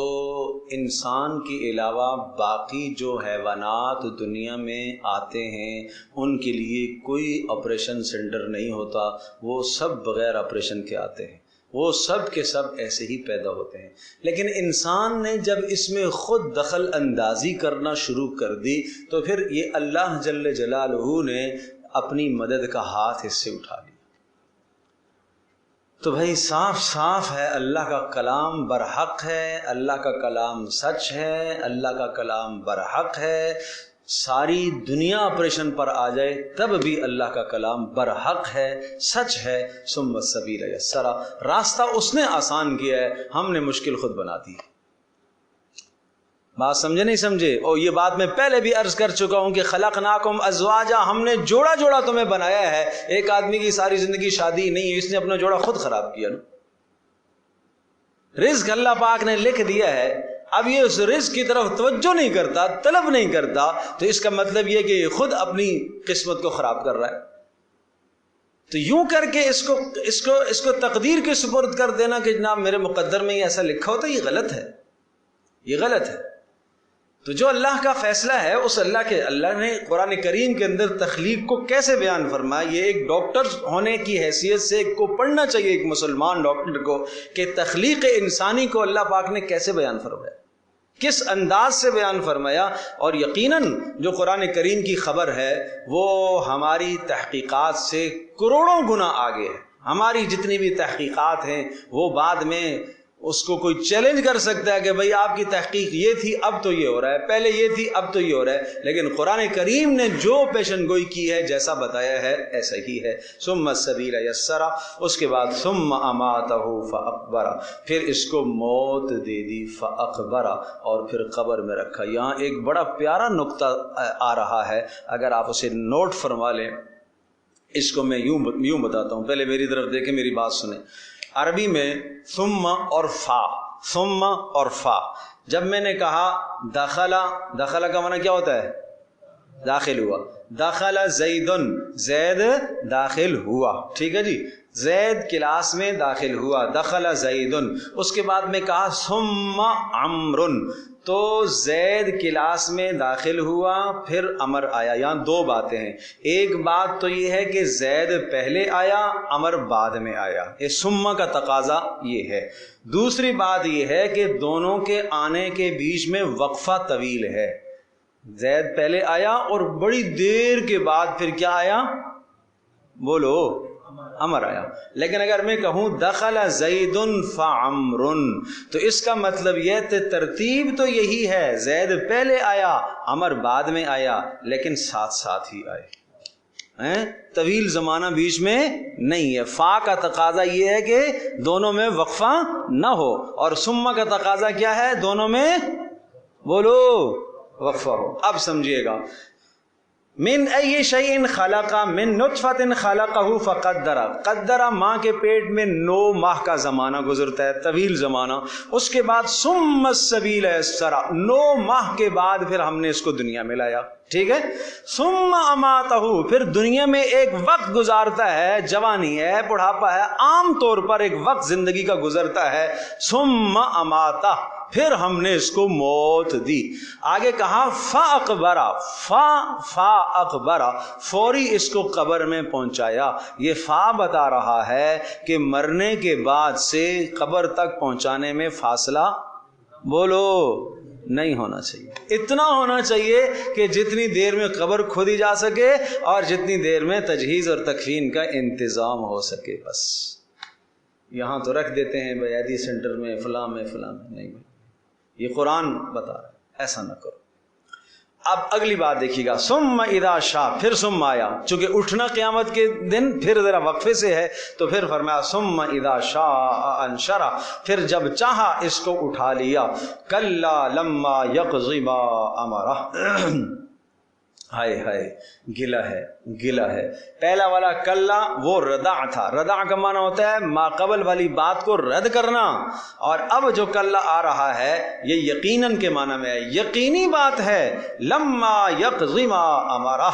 انسان کے علاوہ باقی جو حیوانات دنیا میں آتے ہیں ان کے لیے کوئی آپریشن سینٹر نہیں ہوتا. وہ سب بغیر آپریشن کے آتے ہیں، وہ سب کے سب ایسے ہی پیدا ہوتے ہیں. لیکن انسان نے جب اس میں خود دخل اندازی کرنا شروع کر دی تو پھر یہ اللہ جل جلالہ نے اپنی مدد کا ہاتھ اس سے اٹھا لیا. تو بھائی صاف صاف ہے اللہ کا کلام برحق ہے، اللہ کا کلام سچ ہے، اللہ کا کلام برحق ہے. ساری دنیا آپریشن پر آ جائے تب بھی اللہ کا کلام برحق ہے، سچ ہے. ثم السبیل یسرا راستہ اس نے آسان کیا ہے، ہم نے مشکل خود بنا دی. بات سمجھے نہیں سمجھے؟ اور یہ بات میں پہلے بھی عرض کر چکا ہوں کہ خلقناکم ازواجا، ہم نے جوڑا جوڑا تمہیں بنایا ہے. ایک آدمی کی ساری زندگی شادی نہیں ہے، اس نے اپنا جوڑا خود خراب کیا نا. رزق اللہ پاک نے لکھ دیا ہے، اب یہ اس رزق کی طرف توجہ نہیں کرتا، طلب نہیں کرتا، تو اس کا مطلب یہ کہ یہ خود اپنی قسمت کو خراب کر رہا ہے. تو یوں کر کے اس کو تقدیر کے سپرد کر دینا کہ جناب میرے مقدر میں یہ ایسا لکھا ہوتا ہے، یہ غلط ہے، یہ غلط ہے. تو جو اللہ کا فیصلہ ہے، اس اللہ نے قرآن کریم کے اندر تخلیق کو کیسے بیان فرمایا. یہ ایک ڈاکٹر ہونے کی حیثیت سے کو پڑھنا چاہیے ایک مسلمان ڈاکٹر کو کہ تخلیق انسانی کو اللہ پاک نے کیسے بیان فرمایا، کس انداز سے بیان فرمایا. اور یقیناً جو قرآن کریم کی خبر ہے وہ ہماری تحقیقات سے کروڑوں گنا آگے ہے. ہماری جتنی بھی تحقیقات ہیں وہ بعد میں اس کو کوئی چیلنج کر سکتا ہے کہ بھئی آپ کی تحقیق یہ تھی، اب تو یہ ہو رہا ہے، پہلے یہ تھی، اب تو یہ ہو رہا ہے. لیکن قرآن کریم نے جو پیشن گوئی کی ہے، جیسا بتایا ہے ایسا ہی ہے. ثم السبیل یسرا، اس کے بعد ثم اماتہ فاقبرہ، پھر اس کو موت دے دی، فاقبرہ، اور پھر قبر میں رکھا. یہاں ایک بڑا پیارا نقطہ آ رہا ہے، اگر آپ اسے نوٹ فرما لیں. اس کو میں یوں بتاتا ہوں، پہلے میری طرف دیکھیں، میری بات سنیں. عربی میں ثم اور فا، جب میں نے کہا دخلا کا معنی کیا ہوتا ہے؟ داخل ہوا. دخل زیدن، زید داخل ہوا، ٹھیک ہے جی، زید کلاس میں داخل ہوا، دخل زیدن. اس کے بعد میں کہا ثم عمرن، تو زید کلاس میں داخل ہوا، پھر عمر آیا. یہاں دو باتیں ہیں. ایک بات تو یہ ہے کہ زید پہلے آیا، عمر بعد میں آیا، یہ ثم کا تقاضا یہ ہے. دوسری بات یہ ہے کہ دونوں کے آنے کے بیچ میں وقفہ طویل ہے. زید پہلے آیا اور بڑی دیر کے بعد پھر کیا آیا؟ بولو، عمر آیا. لیکن اگر میں کہوں دخل زید فعمر، تو اس کا مطلب یہ ترتیب تو یہی ہے، زید پہلے آیا، عمر بعد میں آیا، لیکن ساتھ ساتھ ہی آئے، طویل زمانہ بیچ میں نہیں ہے. فا کا تقاضا یہ ہے کہ دونوں میں وقفہ نہ ہو، اور ثم کا تقاضا کیا ہے؟ دونوں میں بولو وقفہ ہو. اب سمجھیے گا. من ای شیء خلق، من نطفۃ خلقہ فقدر، قدر، ماں کے پیٹ میں 9 ماہ کا زمانہ گزرتا ہے، طویل زمانہ. اس کے بعد ثم السبیل یسرا، 9 ماہ کے بعد پھر ہم نے اس کو دنیا میں لایا، ٹھیک ہے. ثم اماتہ، پھر دنیا میں ایک وقت گزارتا ہے، جوانی ہے، بڑھاپا ہے، عام طور پر ایک وقت زندگی کا گزرتا ہے. ثم اماتہ، پھر ہم نے اس کو موت دی. آگے کہا فاقبرہ، فا اقبرہ، فوری اس کو قبر میں پہنچایا. یہ فا بتا رہا ہے کہ مرنے کے بعد سے قبر تک پہنچانے میں فاصلہ بولو نہیں ہونا چاہیے. اتنا ہونا چاہیے کہ جتنی دیر میں قبر کھودی جا سکے اور جتنی دیر میں تجہیز اور تکفین کا انتظام ہو سکے. بس یہاں تو رکھ دیتے ہیں بیادی سینٹر میں، فلاں میں، نہیں، یہ قرآن بتا رہا ہے ایسا نہ کرو. اب اگلی بات دیکھیے گا. ثم اذا شاء، پھر ثم آیا، چونکہ اٹھنا قیامت کے دن پھر ذرا وقفے سے ہے، تو پھر فرمایا ثم اذا شاء انشرہ، پھر جب چاہا اس کو اٹھا لیا. کلا لما یقض ما امرہ، ہائے ہائے، گلا ہے. پہلا والا کلا وہ ردع تھا، ردع کا معنی ہوتا ہے ما قبل والی بات کو رد کرنا، اور اب جو کلا آ رہا ہے یہ یقیناً کے معنی میں ہے، یقینی بات ہے. لما یقض ما امرہ،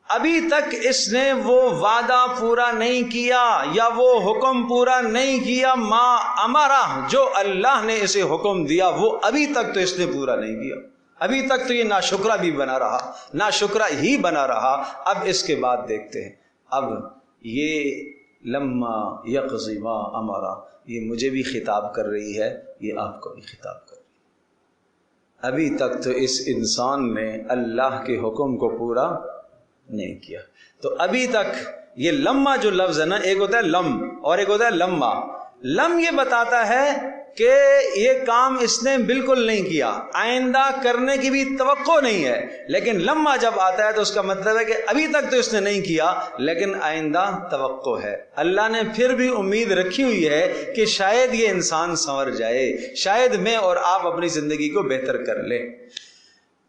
ابھی تک اس نے وہ وعدہ پورا نہیں کیا یا وہ حکم پورا نہیں کیا، ما امرہ، جو اللہ نے اسے حکم دیا وہ ابھی تک تو اس نے پورا نہیں کیا. ابھی تک تو یہ ناشکرہ بھی بنا رہا، ناشکرہ ہی بنا رہا. اب اس کے بعد دیکھتے ہیں. اب یہ لما یقضی ما امرہ، یہ مجھے بھی خطاب کر رہی ہے، یہ آپ کو بھی خطاب کر رہی ہے. ابھی تک تو اس انسان نے اللہ کے حکم کو پورا نہیں کیا. تو ابھی تک یہ لما جو لفظ ہے نا، ایک ہوتا ہے لم اور ایک ہوتا ہے لما. لم یہ بتاتا ہے کہ یہ کام اس نے بالکل نہیں کیا، آئندہ کرنے کی بھی توقع نہیں ہے، لیکن لمحہ جب آتا ہے تو اس کا مطلب ہے کہ ابھی تک تو اس نے نہیں کیا لیکن آئندہ توقع ہے۔ اللہ نے پھر بھی امید رکھی ہوئی ہے کہ شاید یہ انسان سنور جائے، شاید میں اور آپ اپنی زندگی کو بہتر کر لیں۔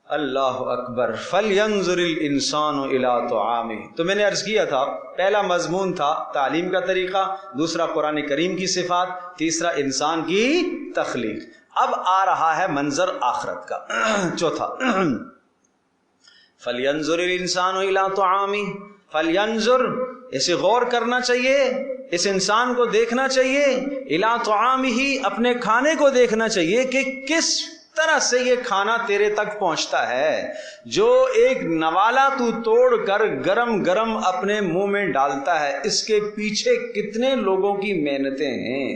اللہ اکبر۔ فَلْيَنْظُرِ الْإِنسَانُ إِلَىٰ طَعَامِهِ۔ تو میں نے عرض کیا تھا پہلا مضمون تھا تعلیم کا طریقہ، دوسرا قرآن کریم کی صفات، تیسرا انسان کی تخلیق۔ اب آ رہا ہے منظر آخرت کا چوتھا۔ فَلْيَنْظُرِ الْإِنسَانُ إِلَىٰ طَعَامِهِ، فَلْيَنْظُرْ، اسے غور کرنا چاہیے، اس انسان کو دیکھنا چاہیے، إِلَىٰ طَعَامِهِ، اپنے کھانے کو دیکھنا چاہیے کہ کس طرح سے یہ کھانا تیرے تک پہنچتا ہے۔ جو ایک نوالا تو توڑ کر گرم گرم اپنے منہ میں ڈالتا ہے، اس کے پیچھے کتنے لوگوں کی محنتیں ہیں،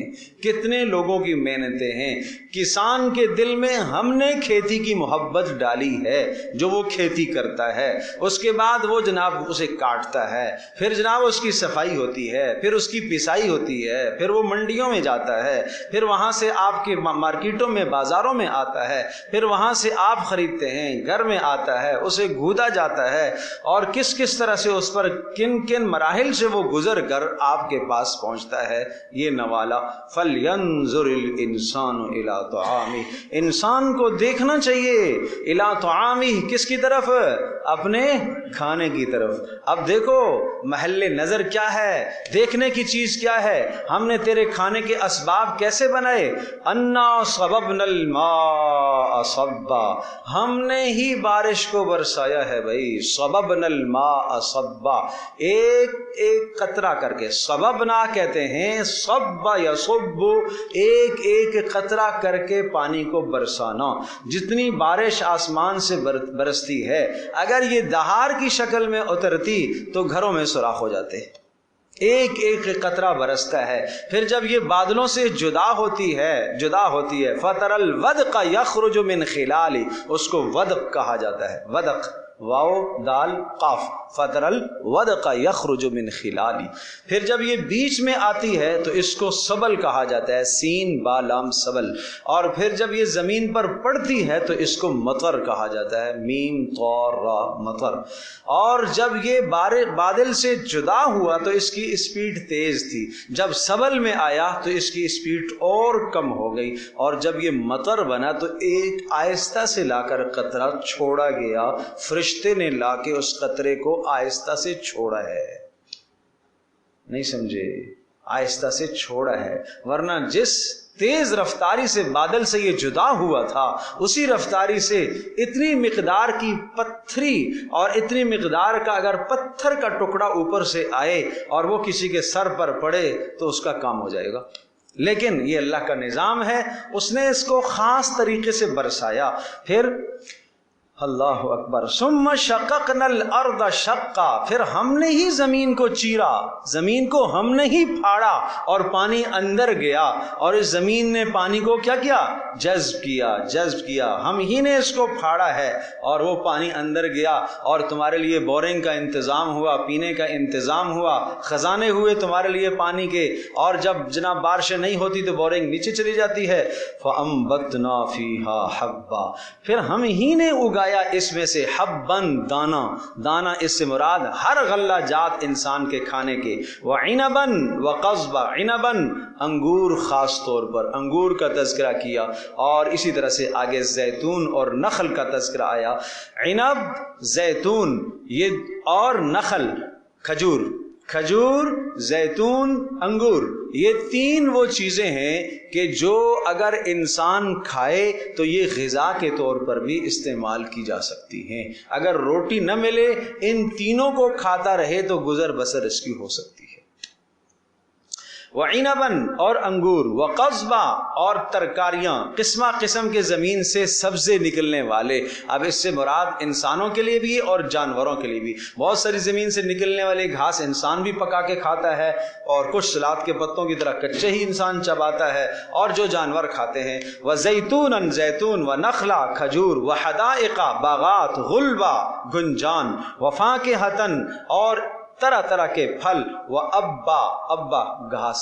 کتنے لوگوں کی محنتیں ہیں۔ کسان کے دل میں ہم نے کھیتی کی محبت ڈالی ہے، جو وہ کھیتی کرتا ہے، اس کے بعد وہ جناب اسے کاٹتا ہے، پھر جناب اس کی صفائی ہوتی ہے، پھر اس کی پسائی ہوتی ہے، پھر وہ منڈیوں میں جاتا ہے، پھر وہاں سے آپ کے مارکیٹوں میں بازاروں میں آتا ہے، پھر وہاں سے آپ خریدتے ہیں، گھر میں آتا ہے، اسے گھودا جاتا ہے، اور کس کس طرح سے اس پر کن کن مراحل سے وہ گزر کر آپ کے پاس پہنچتا ہے یہ نوالا۔ فَلْيَنْظُرِ الْإِنسَانُ إِلَىٰ طَعَامِهِ، انسان کو دیکھنا چاہیے إِلَىٰ طَعَامِهِ، کس کی طرف؟ اپنے کھانے کی طرف۔ اب دیکھو محل نظر کیا ہے، دیکھنے کی چیز کیا ہے، ہم نے تیرے کھانے کے اسباب کیسے بنائے؟ اَنَّا صَبَبْنَا الْمَاءَ صَبًّا، ہم نے ہی بارش کو برسایا ہے بھائی۔ صَبَبْنَا الْمَاءَ صَبًّا، ایک ایک قطرہ کر کے، صببنا کہتے ہیں صب یصب، ایک ایک قطرہ کر کے پانی کو برسانا۔ جتنی بارش آسمان سے برستی ہے، اگر یہ دہار کی شکل میں اترتی تو گھروں میں سوراخ ہو جاتے، ایک ایک قطرہ برستا ہے۔ پھر جب یہ بادلوں سے جدا ہوتی ہے فَتَرَ الْوَدْقَ يَخْرُجُ مِنْ خِلَالِهِ، اس کو ودق کہا جاتا ہے، ودق، واو دال قاف، فَتَرَ الْوَدْقَ يَخْرُجُ مِنْ خِلَالِهِ۔ پھر جب یہ بیچ میں آتی ہے تو اس کو سبل کہا جاتا ہے، سین با لام سبل۔ اور پھر جب یہ زمین پر پڑتی ہے تو اس کو مطر کہا جاتا ہے، میم طا را مطر۔ اور جب یہ بادل سے جدا ہوا تو اس کی اسپیڈ تیز تھی، جب سبل میں آیا تو اس کی اسپیڈ اور کم ہو گئی، اور جب یہ مطر بنا تو ایک آہستہ سے لا کر قطرہ چھوڑا گیا، فرشتے نے لا کے اس قطرے کو آہستہ سے چھوڑا ہے۔ نہیں سمجھے؟ آہستہ سے چھوڑا ہے، ورنہ جس تیز رفتاری سے بادل سے یہ جدا ہوا تھا، اسی رفتاری سے اتنی مقدار کی پتھری اور اتنی مقدار کا اگر پتھر کا ٹکڑا اوپر سے آئے اور وہ کسی کے سر پر پڑے تو اس کا کام ہو جائے گا۔ لیکن یہ اللہ کا نظام ہے، اس نے اس کو خاص طریقے سے برسایا۔ پھر اللہ اکبر، ثم شققنا الارض شقا، پھر ہم نے ہی زمین کو چیرا، زمین کو ہم نے ہی پھاڑا اور پانی اندر گیا، اور اس زمین نے پانی کو کیا کیا؟ جذب کیا، ہم ہی نے اس کو پھاڑا ہے اور وہ پانی اندر گیا، اور تمہارے لیے بورنگ کا انتظام ہوا، پینے کا انتظام ہوا، خزانے ہوئے تمہارے لیے پانی کے، اور جب جناب بارشیں نہیں ہوتی تو بورنگ نیچے چلی جاتی ہے۔ فَأَنبَتْنَا فِيهَا حَبًّا، پھر ہم ہی نے اگایا اس میں سے حبن، دانا، اس سے مراد ہر غلہ جات انسان کے کھانے کے، وعنبن وقضبا، عنبن انگور، خاص طور پر انگور کا تذکرہ کیا، اور اسی طرح سے آگے زیتون اور نخل کا تذکرہ آیا۔ عنب، زیتون، یہ اور نخل، کھجور، زیتون، انگور، یہ تین وہ چیزیں ہیں کہ جو اگر انسان کھائے تو یہ غذا کے طور پر بھی استعمال کی جا سکتی ہیں۔ اگر روٹی نہ ملے، ان تینوں کو کھاتا رہے تو گزر بسر اس کی ہو سکتی ہے۔ وعنبن، اور انگور، وقضبا، اور ترکاریاں، قسم کے زمین سے سبزے نکلنے والے۔ اب اس سے مراد انسانوں کے لیے بھی اور جانوروں کے لیے بھی۔ بہت ساری زمین سے نکلنے والے گھاس انسان بھی پکا کے کھاتا ہے، اور کچھ سلاد کے پتوں کی طرح کچے ہی انسان چباتا ہے، اور جو جانور کھاتے ہیں۔ وزیتون، زیتون، ونخلا، کھجور، وحدائق، باغات، غلبا، گنجان، وفاکہۃ، اور طرح طرح کے پھل، و ابا، گھاس،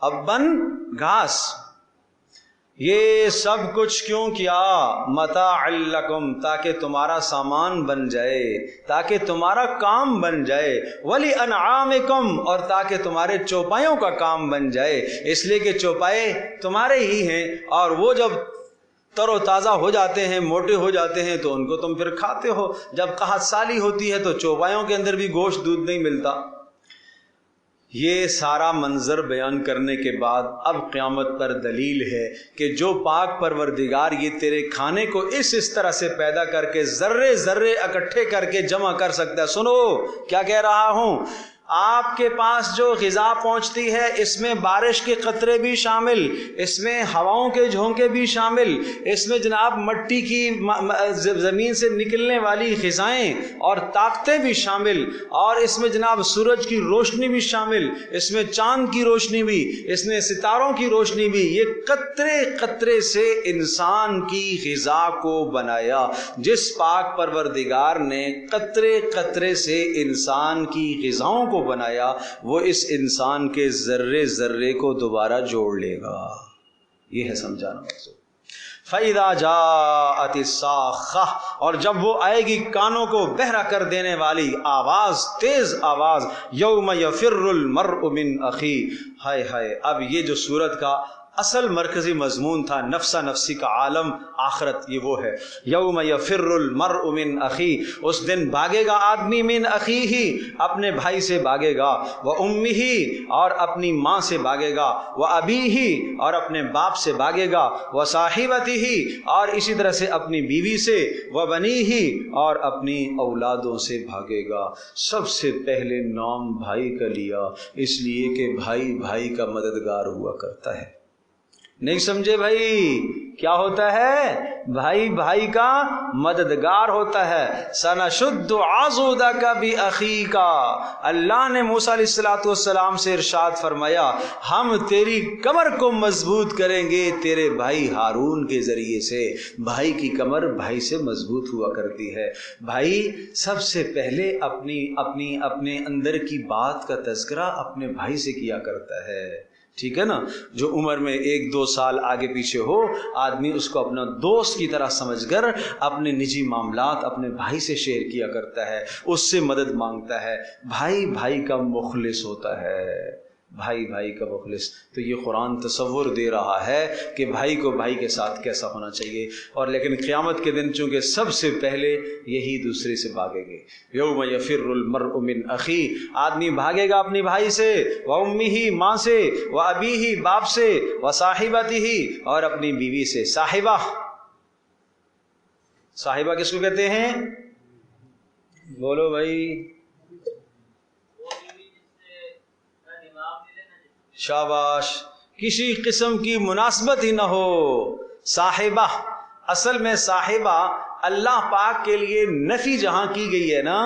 اب بن گھاس. یہ سب کچھ کیوں کیا؟ متاع لکم، تاکہ تمہارا سامان بن جائے، تاکہ تمہارا کام بن جائے. ولی انعامکم، اور تاکہ تمہارے چوپایوں کا کام بن جائے، اس لیے کہ چوپائے تمہارے ہی ہیں، اور وہ جب تر و تازہ ہو جاتے ہیں، موٹے ہو جاتے ہیں، تو ان کو تم پھر کھاتے ہو. جب قحط سالی ہوتی ہے تو چوپایوں کے اندر بھی گوشت دودھ نہیں ملتا. یہ سارا منظر بیان کرنے کے بعد اب قیامت پر دلیل ہے کہ جو پاک پروردگار یہ تیرے کھانے کو اس طرح سے پیدا کر کے ذرے ذرے اکٹھے کر کے جمع کر سکتا ہے. سنو کیا کہہ رہا ہوں. آپ کے پاس جو غذا پہنچتی ہے اس میں بارش کے قطرے بھی شامل، اس میں ہواؤں کے جھونکے بھی شامل، اس میں جناب مٹی کی زمین سے نکلنے والی غذائیں اور طاقتیں بھی شامل، اور اس میں جناب سورج کی روشنی بھی شامل، اس میں چاند کی روشنی بھی، اس میں ستاروں کی روشنی بھی. یہ قطرے قطرے سے انسان کی غذا کو بنایا. جس پاک پروردگار نے قطرے قطرے سے انسان کی غذاؤں کو بنایا، وہ اس انسان کے ذرے ذرے کو دوبارہ جوڑ لے گا. یہ ہے سمجھانا مقصود. فَإِذَا جَاءَتِ الصَّاخَّةُ، اور جب وہ آئے گی کانوں کو بہرا کر دینے والی آواز، تیز آواز. یوم یفر المرء من اخیہ. ہائے ہائے، اب یہ جو سورت کا اصل مرکزی مضمون تھا، نفسا نفسی کا عالم آخرت، یہ وہ ہے. یوم یفر المرء من اخیہ، اس دن بھاگے گا آدمی من اخیہ، اپنے بھائی سے بھاگے گا. و امہ، اور اپنی ماں سے بھاگے گا. و ابیہ، اور اپنے باپ سے بھاگے گا. و صاحبتہ، اور اسی طرح سے اپنی بیوی سے. و بنیہ، اور اپنی اولادوں سے بھاگے گا. سب سے پہلے نام بھائی کا لیا، اس لیے کہ بھائی بھائی کا مددگار ہوا کرتا ہے. نہیں سمجھے بھائی؟ کیا ہوتا ہے؟ بھائی بھائی کا مددگار ہوتا ہے. سنشد عضدک باخیک، اللہ نے موسیٰ علیہ السلام سے ارشاد فرمایا ہم تیری کمر کو مضبوط کریں گے تیرے بھائی ہارون کے ذریعے سے. بھائی کی کمر بھائی سے مضبوط ہوا کرتی ہے. بھائی سب سے پہلے اپنے اندر کی بات کا تذکرہ اپنے بھائی سے کیا کرتا ہے. ٹھیک ہے نا؟ جو عمر میں 1-2 سال آگے پیچھے ہو، آدمی اس کو اپنا دوست کی طرح سمجھ کر اپنے نجی معاملات اپنے بھائی سے شیئر کیا کرتا ہے، اس سے مدد مانگتا ہے. بھائی بھائی کا مخلص ہوتا ہے، بھائی بھائی کا مخلص. تو یہ قرآن تصور دے رہا ہے کہ بھائی کو بھائی کے ساتھ کیسا ہونا چاہیے. اور لیکن قیامت کے دن چونکہ سب سے پہلے یہی دوسرے سے بھاگیں گے. یوم یفر المرء من اخیہ، آدمی بھاگے گا اپنی بھائی سے. و امہ، ماں سے. و ابیہ، باپ سے. و صاحبتہ، اور اپنی بیوی سے. صاحبہ، صاحبہ کس کو کہتے ہیں؟ بولو بھائی. شاباش، کسی قسم کی مناسبت ہی نہ ہو. صاحبہ، اصل میں صاحبہ اللہ پاک کے لیے نفی جہاں کی گئی ہے نا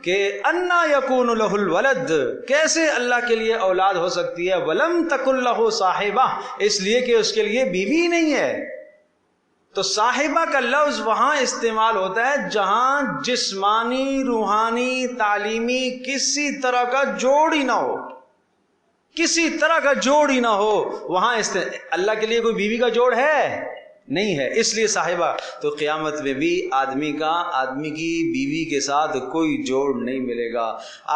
کہ انا یکون لہ الولد، کیسے اللہ کے لیے اولاد ہو سکتی ہے. ولم تکن لہ صاحبہ، اس لیے کہ اس کے لیے بیوی نہیں ہے. تو صاحبہ کا لفظ وہاں استعمال ہوتا ہے جہاں جسمانی، روحانی، تعلیمی کسی طرح کا جوڑ ہی نہ ہو، کسی طرح کا جوڑ ہی نہ ہو. وہاں اللہ کے لیے کوئی بیوی کا جوڑ ہے؟ نہیں ہے، اس لیے صاحبہ. تو قیامت میں بھی آدمی کی بیوی کے ساتھ کوئی جوڑ نہیں ملے گا.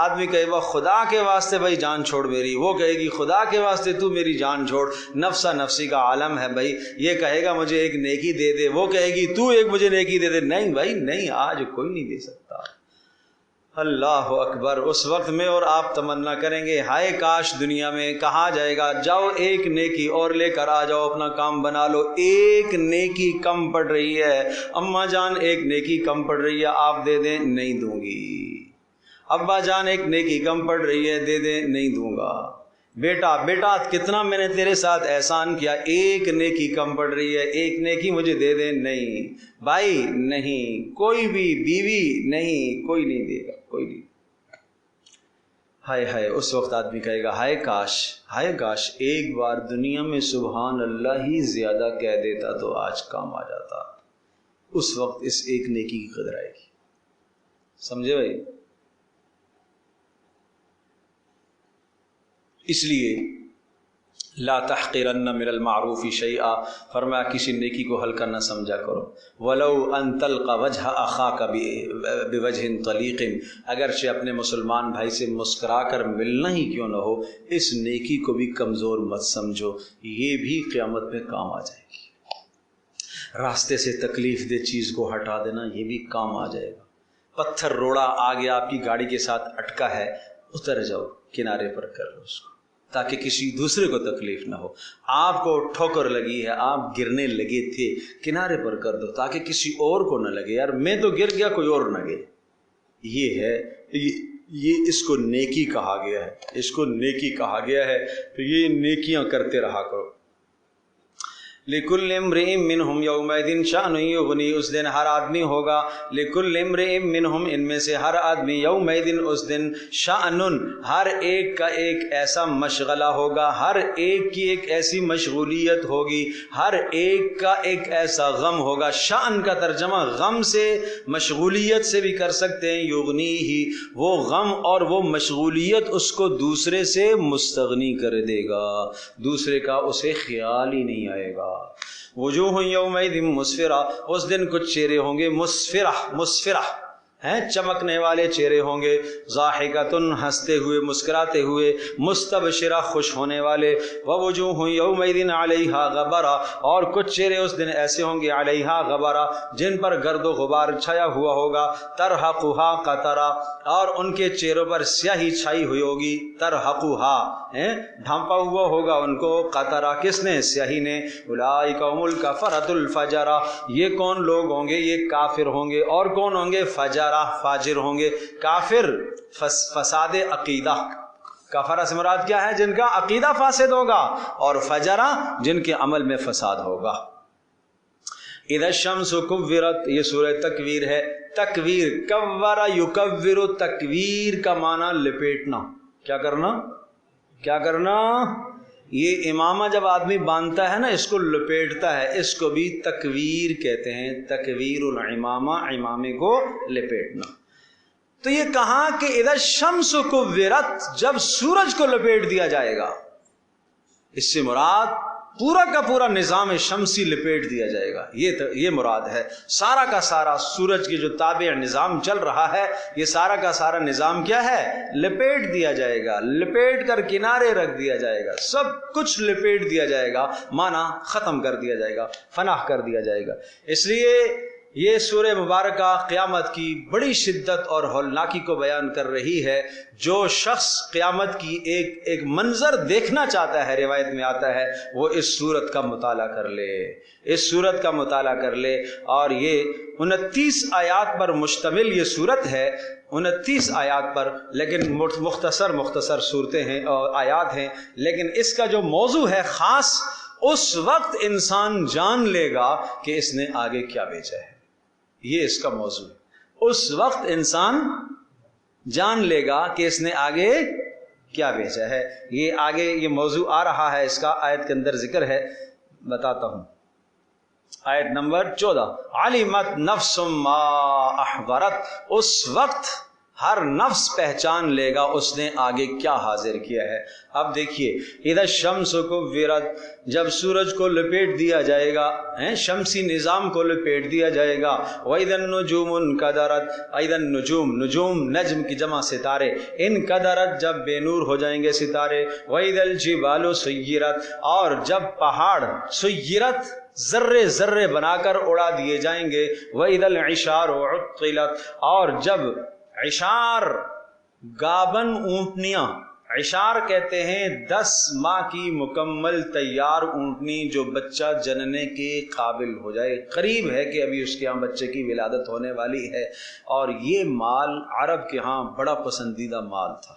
آدمی کہے گا خدا کے واسطے بھائی جان چھوڑ میری، وہ کہے گی خدا کے واسطے تو میری جان چھوڑ. نفسا نفسی کا عالم ہے بھائی. یہ کہے گا مجھے ایک نیکی دے دے، وہ کہے گی تو ایک مجھے نیکی دے دے. نہیں بھائی نہیں، آج کوئی نہیں دے سکتا. اللہ اکبر. اس وقت میں اور آپ تمنا کریں گے ہائے کاش دنیا میں کہا جائے گا جاؤ ایک نیکی اور لے کر آ جاؤ، اپنا کام بنا لو. ایک نیکی کم پڑ رہی ہے، اماں جان ایک نیکی کم پڑ رہی ہے، آپ دے دیں. نہیں دوں گی. ابا جان ایک نیکی کم پڑ رہی ہے، دے دیں. نہیں دوں گا. بیٹا کتنا میں نے تیرے ساتھ احسان کیا، ایک نیکی کم پڑ رہی ہے، ایک نیکی مجھے دے دے. نہیں بھائی نہیں، کوئی بھی بیوی نہیں، کوئی نہیں دے گا، کوئی نہیں. ہائے ہائے، اس وقت آدمی کہے گا ہائے کاش ایک بار دنیا میں سبحان اللہ ہی زیادہ کہہ دیتا تو آج کام آ جاتا. اس وقت اس ایک نیکی کی قدر آئے گی. سمجھے بھائی؟ اس لیے لا تحقرن من المعروف شیئا، فرمایا کسی نیکی کو ہلکا نہ سمجھا کرو، ولو ان تلقى وجه اخاک بوجه طلیق، اگرچہ اپنے مسلمان بھائی سے مسکرا کر ملنا ہی کیوں نہ ہو، اس نیکی کو بھی کمزور مت سمجھو، یہ بھی قیامت میں کام آ جائے گی۔ راستے سے تکلیف دہ چیز کو ہٹا دینا، یہ بھی کام آ جائے گا۔ پتھر روڑا آگے آپ کی گاڑی کے ساتھ اٹکا ہے، اتر جاؤ، کنارے پر کر لو اس کو، تاکہ کسی دوسرے کو تکلیف نہ ہو۔ آپ کو ٹھوکر لگی ہے، آپ گرنے لگے تھے، کنارے پر کر دو تاکہ کسی اور کو نہ لگے یار میں تو گر گیا، کوئی اور نہ گئے۔ یہ ہے، یہ اس کو نیکی کہا گیا ہے، اس کو نیکی کہا گیا ہے۔ تو یہ نیکیاں کرتے رہا کرو۔ لِكُلِّ امْرِئٍ مِّنْهُمْ يَوْمَئِذٍ شَأْنٌ يُغْنِي، اس دن ہر آدمی ہوگا، لِكُلِّ امْرِئٍ مِّنْهُمْ، ان میں سے ہر آدمی، یومئذ اس دن، شأنٌ ہر ایک کا ایک ایسا مشغلہ ہوگا، ہر ایک کی ایک ایسی مشغولیت ہوگی، ہر ایک کا ایک ایسا غم ہوگا۔ شأن کا ترجمہ غم سے، مشغولیت سے بھی کر سکتے ہیں، یغنی ہی، وہ غم اور وہ مشغولیت اس کو دوسرے سے مستغنی کر دے گا، دوسرے کا اسے خیال ہی نہیں آئے گا۔ وجوہ یومئذ مسفرہ، اس دن کچھ چہرے ہوں گے مسفرہ ہیں، چمکنے والے چہرے ہوں گے، ضاحکۃ ہنستے ہوئے مسکراتے ہوئے، مستبشرہ خوش ہونے والے، ووجوہ یومئذ علیہا غبرہ، اور کچھ چہرے اس دن ایسے ہوں گے، علیہا غبرہ، جن پر گرد و غبار چھایا ہوا ہوگا، ترہقھا قطرہ، اور ان کے چہروں پر سیاہی چھائی ہوئی ہوگی، ترہقھا ڈھانپا ہوا ہوگا ان کو، قطرہ کس نے؟ سیاہی نے۔ اولئک هم الکفرۃ الفجرہ، یہ کون لوگ ہوں گے؟ یہ کافر ہوں گے، اور کون ہوں گے؟ فجرہ، فاجر ہوں گے۔ کافر فساد عقیدہ، کفرہ سے مراد کیا ہے؟ جن کا عقیدہ فاسد ہوگا، اور فجرہ جن کے عمل میں فساد ہوگا۔ اذا الشمس کورت، یہ سورہ تکویر ہے۔ تکویر، کور یکور، تکویر کا معنی لپیٹنا، کیا کرنا؟ کیا کرنا؟ یہ امامہ جب آدمی باندھتا ہے نا، اس کو لپیٹتا ہے، اس کو بھی تکویر کہتے ہیں، تکویر العمامہ، امامے کو لپیٹنا۔ تو یہ کہا کہ اذا الشمس کورت، جب سورج کو لپیٹ دیا جائے گا، اس سے مراد پورا کا پورا نظام شمسی لپیٹ دیا جائے گا، یہ مراد ہے۔ سارا کا سارا سورج کی جو تابع نظام چل رہا ہے، یہ سارا کا سارا نظام کیا ہے؟ لپیٹ دیا جائے گا، لپیٹ کر کنارے رکھ دیا جائے گا، سب کچھ لپیٹ دیا جائے گا، معنی ختم کر دیا جائے گا، فنا کر دیا جائے گا۔ اس لیے یہ سورہ مبارکہ قیامت کی بڑی شدت اور ہولناکی کو بیان کر رہی ہے۔ جو شخص قیامت کی ایک منظر دیکھنا چاہتا ہے، روایت میں آتا ہے، وہ اس سورت کا مطالعہ کر لے، اس سورت کا مطالعہ کر لے۔ اور یہ 29 آیات پر مشتمل یہ سورت ہے، 29 آیات پر، لیکن مختصر صورتیں ہیں اور آیات ہیں، لیکن اس کا جو موضوع ہے خاص، اس وقت انسان جان لے گا کہ اس نے آگے کیا بھیجا ہے، یہ اس کا موضوع ہے۔ اس وقت انسان جان لے گا کہ اس نے آگے کیا بھیجا ہے۔ یہ آگے یہ موضوع آ رہا ہے، اس کا آیت کے اندر ذکر ہے، بتاتا ہوں۔ آیت نمبر 14، علمت نفس ما احضرت، اس وقت ہر نفس پہچان لے گا اس نے آگے کیا حاضر کیا ہے۔ اب دیکھیے، اذا الشمس کورت، جب سورج کو لپیٹ دیا جائے گا، شمسی نظام کو لپیٹ دیا جائے گا۔ وَإِذَا النُّجُومُ انْكَدَرَتْ، اِذَا النُّجُوم، نجوم نجم کی جمع ستارے، انْكَدَرَتْ جب بے نور ہو جائیں گے ستارے۔ وَإِذَا الْجِبَالُ سُيِّرَتْ، اور جب پہاڑ سُيِّرَتْ ذرے ذرے بنا کر اڑا دیے جائیں گے۔ وَإِذَا الْعِشَارُ عُطِّلَتْ، اور جب عشار، گابن اونٹنیاں، عشار کہتے ہیں 10 ماہ کی مکمل تیار اونٹنی جو بچہ جننے کے قابل ہو جائے، قریب ہے کہ ابھی اس کے ہاں بچے کی ولادت ہونے والی ہے، اور یہ مال عرب کے ہاں بڑا پسندیدہ مال تھا،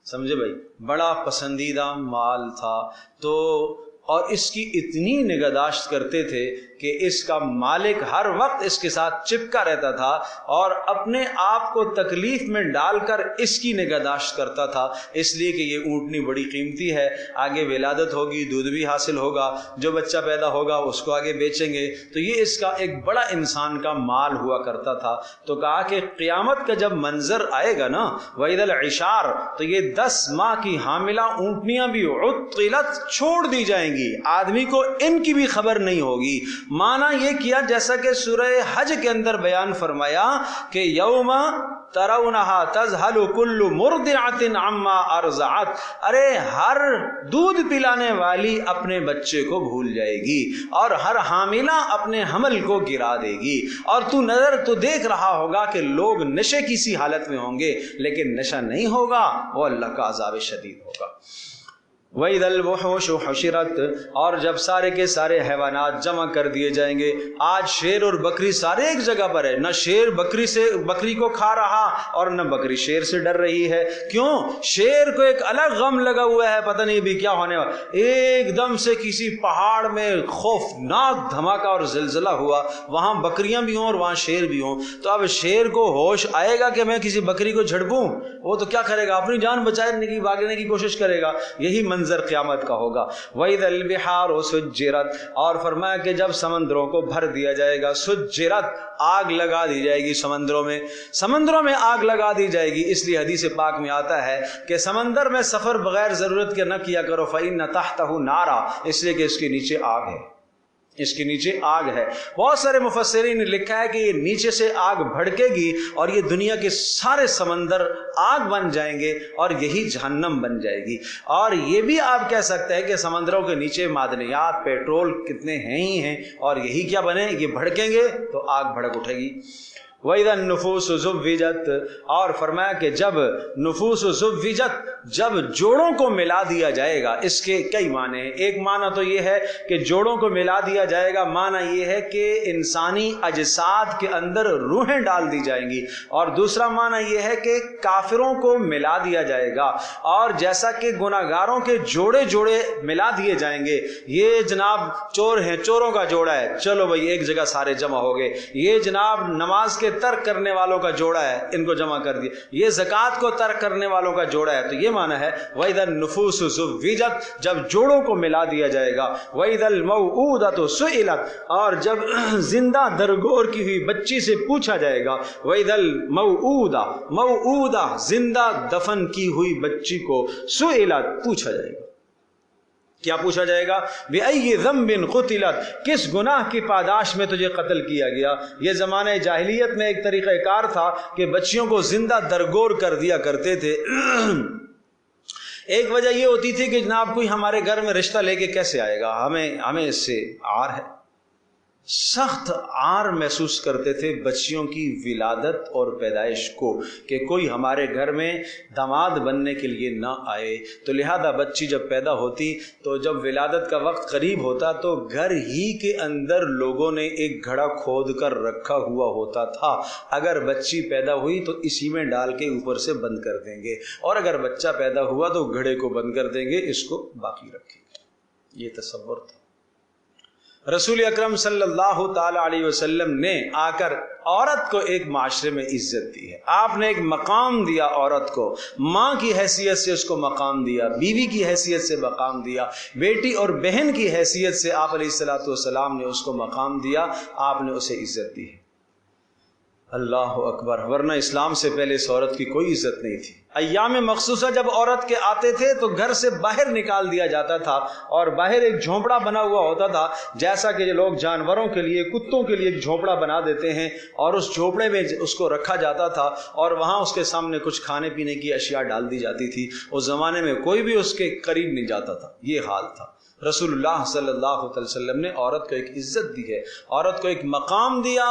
سمجھے بھائی، بڑا پسندیدہ مال تھا۔ تو اور اس کی اتنی نگہداشت کرتے تھے کہ اس کا مالک ہر وقت اس کے ساتھ چپکا رہتا تھا اور اپنے آپ کو تکلیف میں ڈال کر اس کی نگہداشت کرتا تھا، اس لیے کہ یہ اونٹنی بڑی قیمتی ہے، آگے ولادت ہوگی، دودھ بھی حاصل ہوگا، جو بچہ پیدا ہوگا اس کو آگے بیچیں گے، تو یہ اس کا ایک بڑا انسان کا مال ہوا کرتا تھا۔ تو کہا کہ قیامت کا جب منظر آئے گا نا وَإِذَا الْعِشَارُ، تو یہ 10 ماہ کی حاملہ اونٹنیاں بھی عُطِّلَت چھوڑ دی جائیں گی، آدمی کو ان کی بھی خبر نہیں ہوگی۔ معنی یہ کیا جیسا کہ سورہ حج کے اندر بیان فرمایا کہ یوم ترونہا تذہل کل مرضعۃ عما ارضعت، ارے ہر دودھ پلانے والی اپنے بچے کو بھول جائے گی اور ہر حاملہ اپنے حمل کو گرا دے گی، اور تو نظر تو دیکھ رہا ہوگا کہ لوگ نشے کی سی حالت میں ہوں گے، لیکن نشہ نہیں ہوگا، وہ اللہ کا عذاب شدید ہوگا۔ وَإِذَا الْوُحُوشُ حُشِرَتْ، اور جب سارے کے سارے حیوانات جمع کر دیے جائیں گے۔ آج شیر اور بکری سارے ایک جگہ پر ہے، نہ شیر بکری کو کھا رہا اور نہ بکری شیر سے ڈر رہی ہے۔ کیوں؟ شیر کو ایک الگ غم لگا ہوا ہے، پتہ نہیں بھی کیا ہونے والا، ایک دم سے کسی پہاڑ میں خوفناک دھماکہ اور زلزلہ ہوا، وہاں بکریاں بھی ہوں اور وہاں شیر بھی ہوں، تو اب شیر کو ہوش آئے گا کہ میں کسی بکری کو جھڑپوں؟ وہ تو کیا کرے گا، اپنی جان بچانے کی بھاگنے کی کوشش کرے گا۔ یہی منظر قیامت کا ہوگا۔ وَإِذَا الْبِحَارُ سُجِّرَتْ، اور فرمایا کہ جب سمندروں کو بھر دیا جائے گا، سجرت، آگ لگا دی جائے گی سمندروں میں آگ لگا دی جائے گی۔ اس لیے حدیث پاک میں آتا ہے کہ سمندر میں سفر بغیر ضرورت کے نہ کیا کرو، فَإِنَّ تَحْتَهُ نَارًا، اس لیے کہ اس کے نیچے آگ ہے، اس کے نیچے آگ ہے۔ بہت سارے مفسرین نے لکھا ہے کہ یہ نیچے سے آگ بھڑکے گی اور یہ دنیا کے سارے سمندر آگ بن جائیں گے اور یہی جہنم بن جائے گی۔ اور یہ بھی آپ کہہ سکتے ہیں کہ سمندروں کے نیچے معدنیات، پیٹرول کتنے ہیں ہی ہیں، اور یہی کیا بنے، یہ بھڑکیں گے تو آگ بھڑک اٹھے گی۔ وَإِذَا النُّفُوسُ زُوِّجَتْ، اور فرمایا کہ جب نفوس زُوِّجَتْ، جب جوڑوں کو ملا دیا جائے گا۔ اس کے کئی معنی ہیں، ایک معنی تو یہ ہے کہ جوڑوں کو ملا دیا جائے گا، معنی یہ ہے کہ انسانی اجساد کے اندر روحیں ڈال دی جائیں گی، اور دوسرا معنی یہ ہے کہ کافروں کو ملا دیا جائے گا، اور جیسا کہ گناہگاروں کے جوڑے ملا دیے جائیں گے، یہ جناب چور ہیں، چوروں کا جوڑا ہے، چلو بھائی ایک جگہ سارے جمع ہو گئے، یہ جناب نماز کے ترک کرنے والوں کا جوڑا ہے، ان کو جمع کر دیا، یہ زکوٰۃ کو ترک کرنے والوں کا جوڑا ہے، تو یہ معنی ہے وَإِذَا النُّفُوسُ زُوِّجَتْ، جب جوڑوں کو ملا دیا جائے گا۔ وَإِذَا الْمَوْءُودَةُ سُئِلَتْ، اور جب زندہ درگور کی ہوئی بچی سے پوچھا جائے گا۔ وَإِذَا الْمَوْءُودَةُ، زندہ دفن کی ہوئی بچی کو سُئِلَتْ، پوچھا جائے گا۔ کیا پوچھا جائے گا؟ بِأَيِّ ذَنبٍ قُتِلَتْ، کس گناہ کی پاداش میں تجھے قتل کیا گیا۔ یہ زمانہ جاہلیت میں ایک طریقہ کار تھا کہ بچیوں کو زندہ درگور کر دیا کرتے تھے۔ ایک وجہ یہ ہوتی تھی کہ جناب کوئی ہمارے گھر میں رشتہ لے کے کیسے آئے گا، ہمیں اس سے عار ہے، سخت عار محسوس کرتے تھے بچیوں کی ولادت اور پیدائش کو، کہ کوئی ہمارے گھر میں داماد بننے کے لیے نہ آئے۔ تو لہذا بچی جب پیدا ہوتی تو جب ولادت کا وقت قریب ہوتا تو گھر ہی کے اندر لوگوں نے ایک گھڑا کھود کر رکھا ہوا ہوتا تھا، اگر بچی پیدا ہوئی تو اسی میں ڈال کے اوپر سے بند کر دیں گے، اور اگر بچہ پیدا ہوا تو گھڑے کو بند کر دیں گے، اس کو باقی رکھیں گے۔ یہ تصور تھا۔ رسول اکرم صلی اللہ تعالی علیہ وسلم نے آ کر عورت کو ایک معاشرے میں عزت دی ہے، آپ نے ایک مقام دیا عورت کو، ماں کی حیثیت سے اس کو مقام دیا، بیوی کی حیثیت سے مقام دیا، بیٹی اور بہن کی حیثیت سے آپ علیہ الصلوۃ والسلام نے اس کو مقام دیا، آپ نے اسے عزت دی ہے۔ اللہ اکبر، ورنہ اسلام سے پہلے اس عورت کی کوئی عزت نہیں تھی۔ ایام مخصوصہ جب عورت کے آتے تھے تو گھر سے باہر نکال دیا جاتا تھا، اور باہر ایک جھونپڑا بنا ہوا ہوتا تھا، جیسا کہ لوگ جانوروں کے لیے، کتوں کے لیے ایک جھونپڑا بنا دیتے ہیں، اور اس جھونپڑے میں اس کو رکھا جاتا تھا، اور وہاں اس کے سامنے کچھ کھانے پینے کی اشیاء ڈال دی جاتی تھی۔ اس زمانے میں کوئی بھی اس کے قریب نہیں جاتا تھا، یہ حال تھا۔ رسول اللہ صلی اللہ علیہ وسلم نے عورت کو ایک عزت دی ہے، عورت کو ایک مقام دیا۔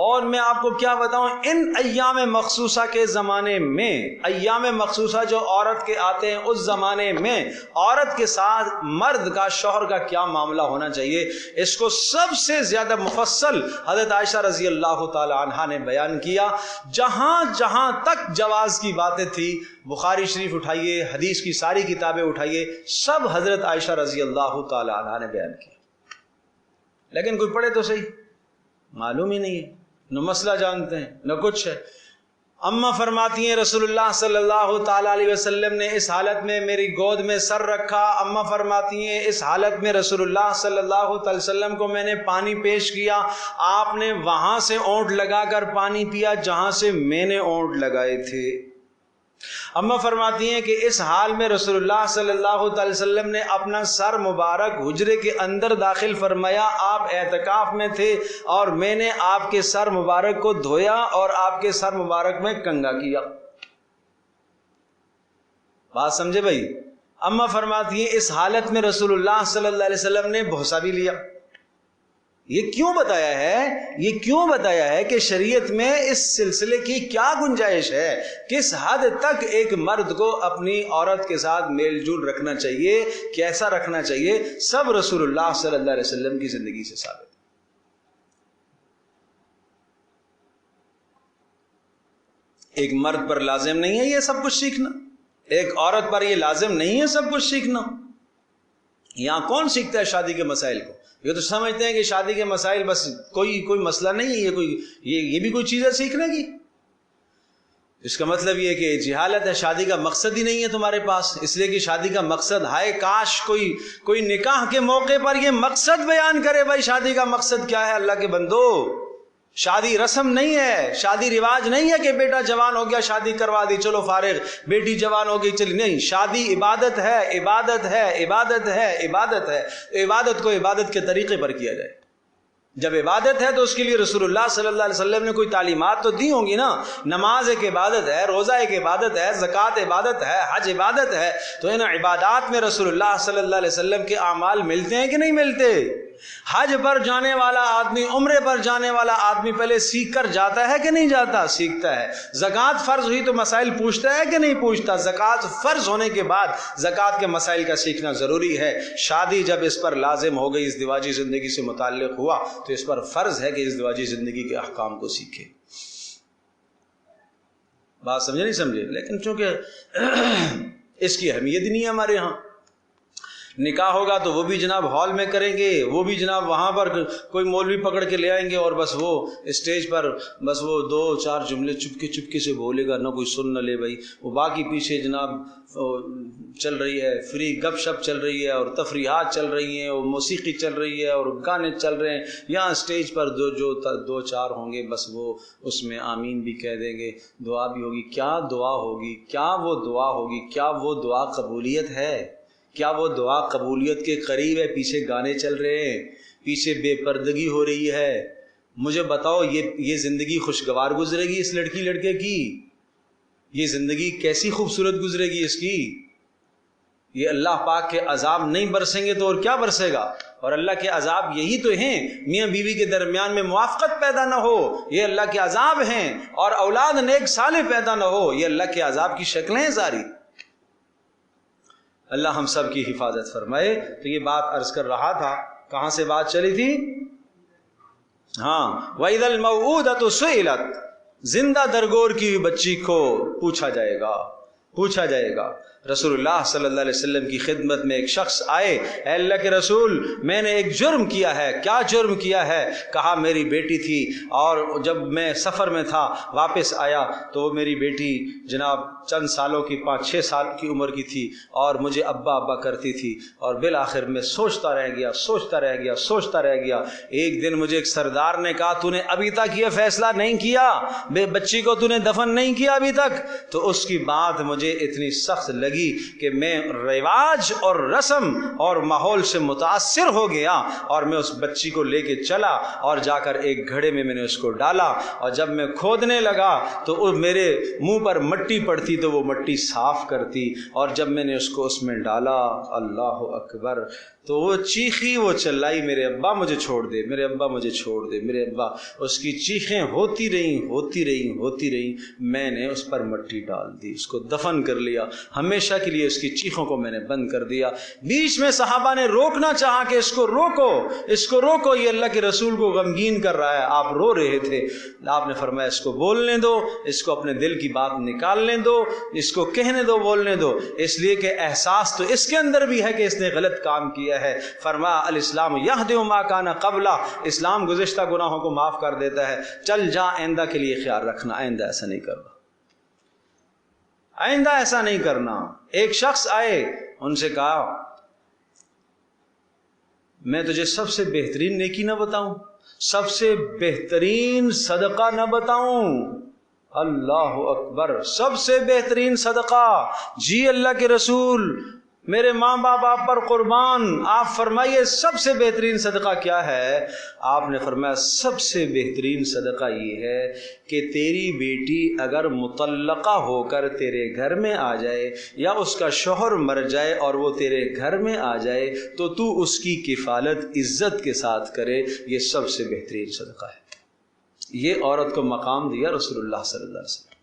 اور میں آپ کو کیا بتاؤں، ان ایام مخصوصہ کے زمانے میں، ایام مخصوصہ جو عورت کے آتے ہیں اس زمانے میں عورت کے ساتھ مرد کا، شوہر کا کیا معاملہ ہونا چاہیے، اس کو سب سے زیادہ مفصل حضرت عائشہ رضی اللہ تعالی عنہا نے بیان کیا۔ جہاں جہاں تک جواز کی باتیں تھی، بخاری شریف اٹھائیے، حدیث کی ساری کتابیں اٹھائیے، سب حضرت عائشہ رضی اللہ تعالی عنہا نے بیان کیا۔ لیکن کوئی پڑھے تو صحیح، معلوم ہی نہیں ہے، نہ مسئلہ جانتے ہیں نہ کچھ ہے۔ اماں فرماتی ہیں رسول اللہ صلی اللہ تعالیٰ علیہ وسلم نے اس حالت میں میری گود میں سر رکھا۔ اماں فرماتی ہیں اس حالت میں رسول اللہ صلی اللہ علیہ وسلم کو میں نے پانی پیش کیا، آپ نے وہاں سے اونٹ لگا کر پانی پیا جہاں سے میں نے اونٹ لگائے تھے۔ اماں فرماتی ہیں کہ اس حال میں رسول اللہ صلی اللہ علیہ وسلم نے اپنا سر مبارک حجرے کے اندر داخل فرمایا، آپ اعتکاف میں تھے اور میں نے آپ کے سر مبارک کو دھویا اور آپ کے سر مبارک میں کنگھا کیا۔ بات سمجھے بھائی؟ اماں فرماتی ہیں اس حالت میں رسول اللہ صلی اللہ علیہ وسلم نے بھوسا بھی لیا۔ یہ کیوں بتایا ہے؟ یہ کیوں بتایا ہے کہ شریعت میں اس سلسلے کی کیا گنجائش ہے، کس حد تک ایک مرد کو اپنی عورت کے ساتھ میل جول رکھنا چاہیے، کیسا رکھنا چاہیے، سب رسول اللہ صلی اللہ علیہ وسلم کی زندگی سے ثابت ہے۔ ایک مرد پر لازم نہیں ہے یہ سب کچھ سیکھنا، ایک عورت پر یہ لازم نہیں ہے سب کچھ سیکھنا۔ یہاں کون سیکھتا ہے شادی کے مسائل کو؟ یہ تو سمجھتے ہیں کہ شادی کے مسائل بس کوئی مسئلہ نہیں ہے، یہ بھی کوئی چیز ہے سیکھنے کی۔ اس کا مطلب یہ کہ جہالت ہے، شادی کا مقصد ہی نہیں ہے تمہارے پاس، اس لیے کہ شادی کا مقصد، ہائے کاش کوئی نکاح کے موقع پر یہ مقصد بیان کرے، بھائی شادی کا مقصد کیا ہے۔ اللہ کے بندو، شادی رسم نہیں ہے، شادی رواج نہیں ہے کہ بیٹا جوان ہو گیا شادی کروا دی چلو فارغ، بیٹی جوان ہو گئی چلی، نہیں، شادی عبادت ہے، عبادت ہے، عبادت ہے، عبادت ہے۔ عبادت کو عبادت کے طریقے پر کیا جائے۔ جب عبادت ہے تو اس کے لیے رسول اللہ صلی اللہ علیہ وسلم نے کوئی تعلیمات تو دی ہوں گی نا۔ نماز ایک عبادت ہے، روزہ ایک عبادت ہے، زکوٰۃ عبادت ہے، حج عبادت ہے، تو ان عبادات میں رسول اللہ صلی اللہ علیہ وسلم کے اعمال ملتے ہیں کہ نہیں ملتے؟ حج پر جانے والا آدمی، عمرے پر جانے والا آدمی پہلے سیکھ کر جاتا ہے کہ نہیں جاتا؟ سیکھتا ہے۔ زکوٰۃ فرض ہوئی تو مسائل پوچھتا ہے کہ نہیں پوچھتا؟ زکوٰۃ فرض ہونے کے بعد زکوٰۃ کے مسائل کا سیکھنا ضروری ہے۔ شادی جب اس پر لازم ہو گئی، ازدواجی زندگی سے متعلق ہوا، تو اس پر فرض ہے کہ ازدواجی زندگی کے احکام کو سیکھے۔ بات سمجھے نہیں سمجھے؟ لیکن چونکہ اس کی اہمیت ہی نہیں ہے ہمارے ہاں۔ نکاح ہوگا تو وہ بھی جناب ہال میں کریں گے، وہ بھی جناب وہاں پر کوئی مولوی پکڑ کے لے آئیں گے اور بس وہ اسٹیج پر بس وہ 2-4 جملے چپکے سے بولے گا، نہ کوئی سن نہ لے بھائی، وہ باقی پیچھے جناب چل رہی ہے، فری گپ شپ چل رہی ہے اور تفریحات چل رہی ہیں اور موسیقی چل رہی ہے اور گانے چل رہے ہیں۔ یہاں اسٹیج پر جو 2-4 ہوں گے بس وہ اس میں آمین بھی کہہ دیں گے، دعا بھی ہوگی۔ کیا دعا ہوگی؟ کیا وہ دعا ہوگی؟ کیا وہ دعا قبولیت ہے؟ کیا وہ دعا قبولیت کے قریب ہے؟ پیچھے گانے چل رہے ہیں، پیچھے بے پردگی ہو رہی ہے۔ مجھے بتاؤ یہ زندگی خوشگوار گزرے گی اس لڑکی لڑکے کی؟ یہ زندگی کیسی خوبصورت گزرے گی اس کی؟ یہ اللہ پاک کے عذاب نہیں برسیں گے تو اور کیا برسے گا؟ اور اللہ کے عذاب یہی تو ہیں، میاں بیوی کے درمیان میں موافقت پیدا نہ ہو، یہ اللہ کے عذاب ہیں، اور اولاد نیک صالح پیدا نہ ہو، یہ اللہ کے عذاب کی شکلیں ہیں ساری۔ اللہ ہم سب کی حفاظت فرمائے۔ تو یہ بات عرض کر رہا تھا، کہاں سے بات چلی تھی؟ ہاں، وَإِذَا الْمَوْءُودَةُ سُئِلَتْ، زندہ درگور کی بچی کو پوچھا جائے گا۔ رسول اللہ صلی اللہ علیہ وسلم کی خدمت میں ایک شخص آئے، اے اللہ کے رسول میں نے ایک جرم کیا ہے۔ کیا جرم کیا ہے؟ کہا میری بیٹی تھی اور جب میں سفر میں تھا واپس آیا تو وہ میری بیٹی جناب چند سالوں کی 5-6 سال کی عمر کی تھی اور مجھے ابا ابا کرتی تھی، اور بالآخر میں سوچتا رہ گیا۔ ایک دن مجھے ایک سردار نے کہا تو نے ابھی تک یہ فیصلہ نہیں کیا، بچی کو تو نے دفن نہیں کیا ابھی تک؟ تو اس کی بات مجھے اتنی سخت لگی کہ میں رواج اور رسم اور ماحول سے متاثر ہو گیا، اور میں اس بچی کو لے کے چلا اور جا کر ایک گھڑے میں نے اس کو ڈالا، اور جب میں کھودنے لگا تو میرے منہ پر مٹی پڑتی تو وہ مٹی صاف کرتی، اور جب میں نے اس کو اس میں ڈالا، اللہ اکبر، تو وہ چیخی، وہ چلائی، میرے ابا مجھے چھوڑ دے، میرے ابا مجھے چھوڑ دے، میرے ابا۔ اس کی چیخیں ہوتی رہیں۔ میں نے اس پر مٹی ڈال دی، اس کو دفن بند کر لیا، ہمیشہ کے لیے اس کی چیخوں کو میں نے بند کر دیا۔ بیچ میں صحابہ نے روکنا چاہا کہ اس کو روکو، اس کو روکو، یہ اللہ کے رسول کو غمگین کر رہا ہے، آپ رو رہے تھے۔ آپ نے فرمایا اس کو بولنے دو، اس کو اپنے دل کی بات نکالنے دو، اس کو کہنے دو، بولنے دو، اس لیے کہ احساس تو اس کے اندر بھی ہے کہ اس نے غلط کام کیا ہے۔ فرمایا الاسلام یہدم ما کان قبلہ، اسلام گزشتہ گناہوں کو معاف کر دیتا ہے، چل جا، آئندہ کے لیے خیال رکھنا، آئندہ ایسا نہیں کرنا، آئندہ ایسا نہیں کرنا۔ ایک شخص آئے، ان سے کہا میں تجھے سب سے بہترین نیکی نہ بتاؤں، سب سے بہترین صدقہ نہ بتاؤں؟ اللہ اکبر، سب سے بہترین صدقہ؟ جی اللہ کے رسول، میرے ماں باپ آپ پر قربان، آپ فرمائیے سب سے بہترین صدقہ کیا ہے؟ آپ نے فرمایا سب سے بہترین صدقہ یہ ہے کہ تیری بیٹی اگر مطلقہ ہو کر تیرے گھر میں آ جائے یا اس کا شوہر مر جائے اور وہ تیرے گھر میں آ جائے تو تو اس کی کفالت عزت کے ساتھ کرے، یہ سب سے بہترین صدقہ ہے۔ یہ عورت کو مقام دیا رسول اللہ صلی اللہ علیہ وسلم،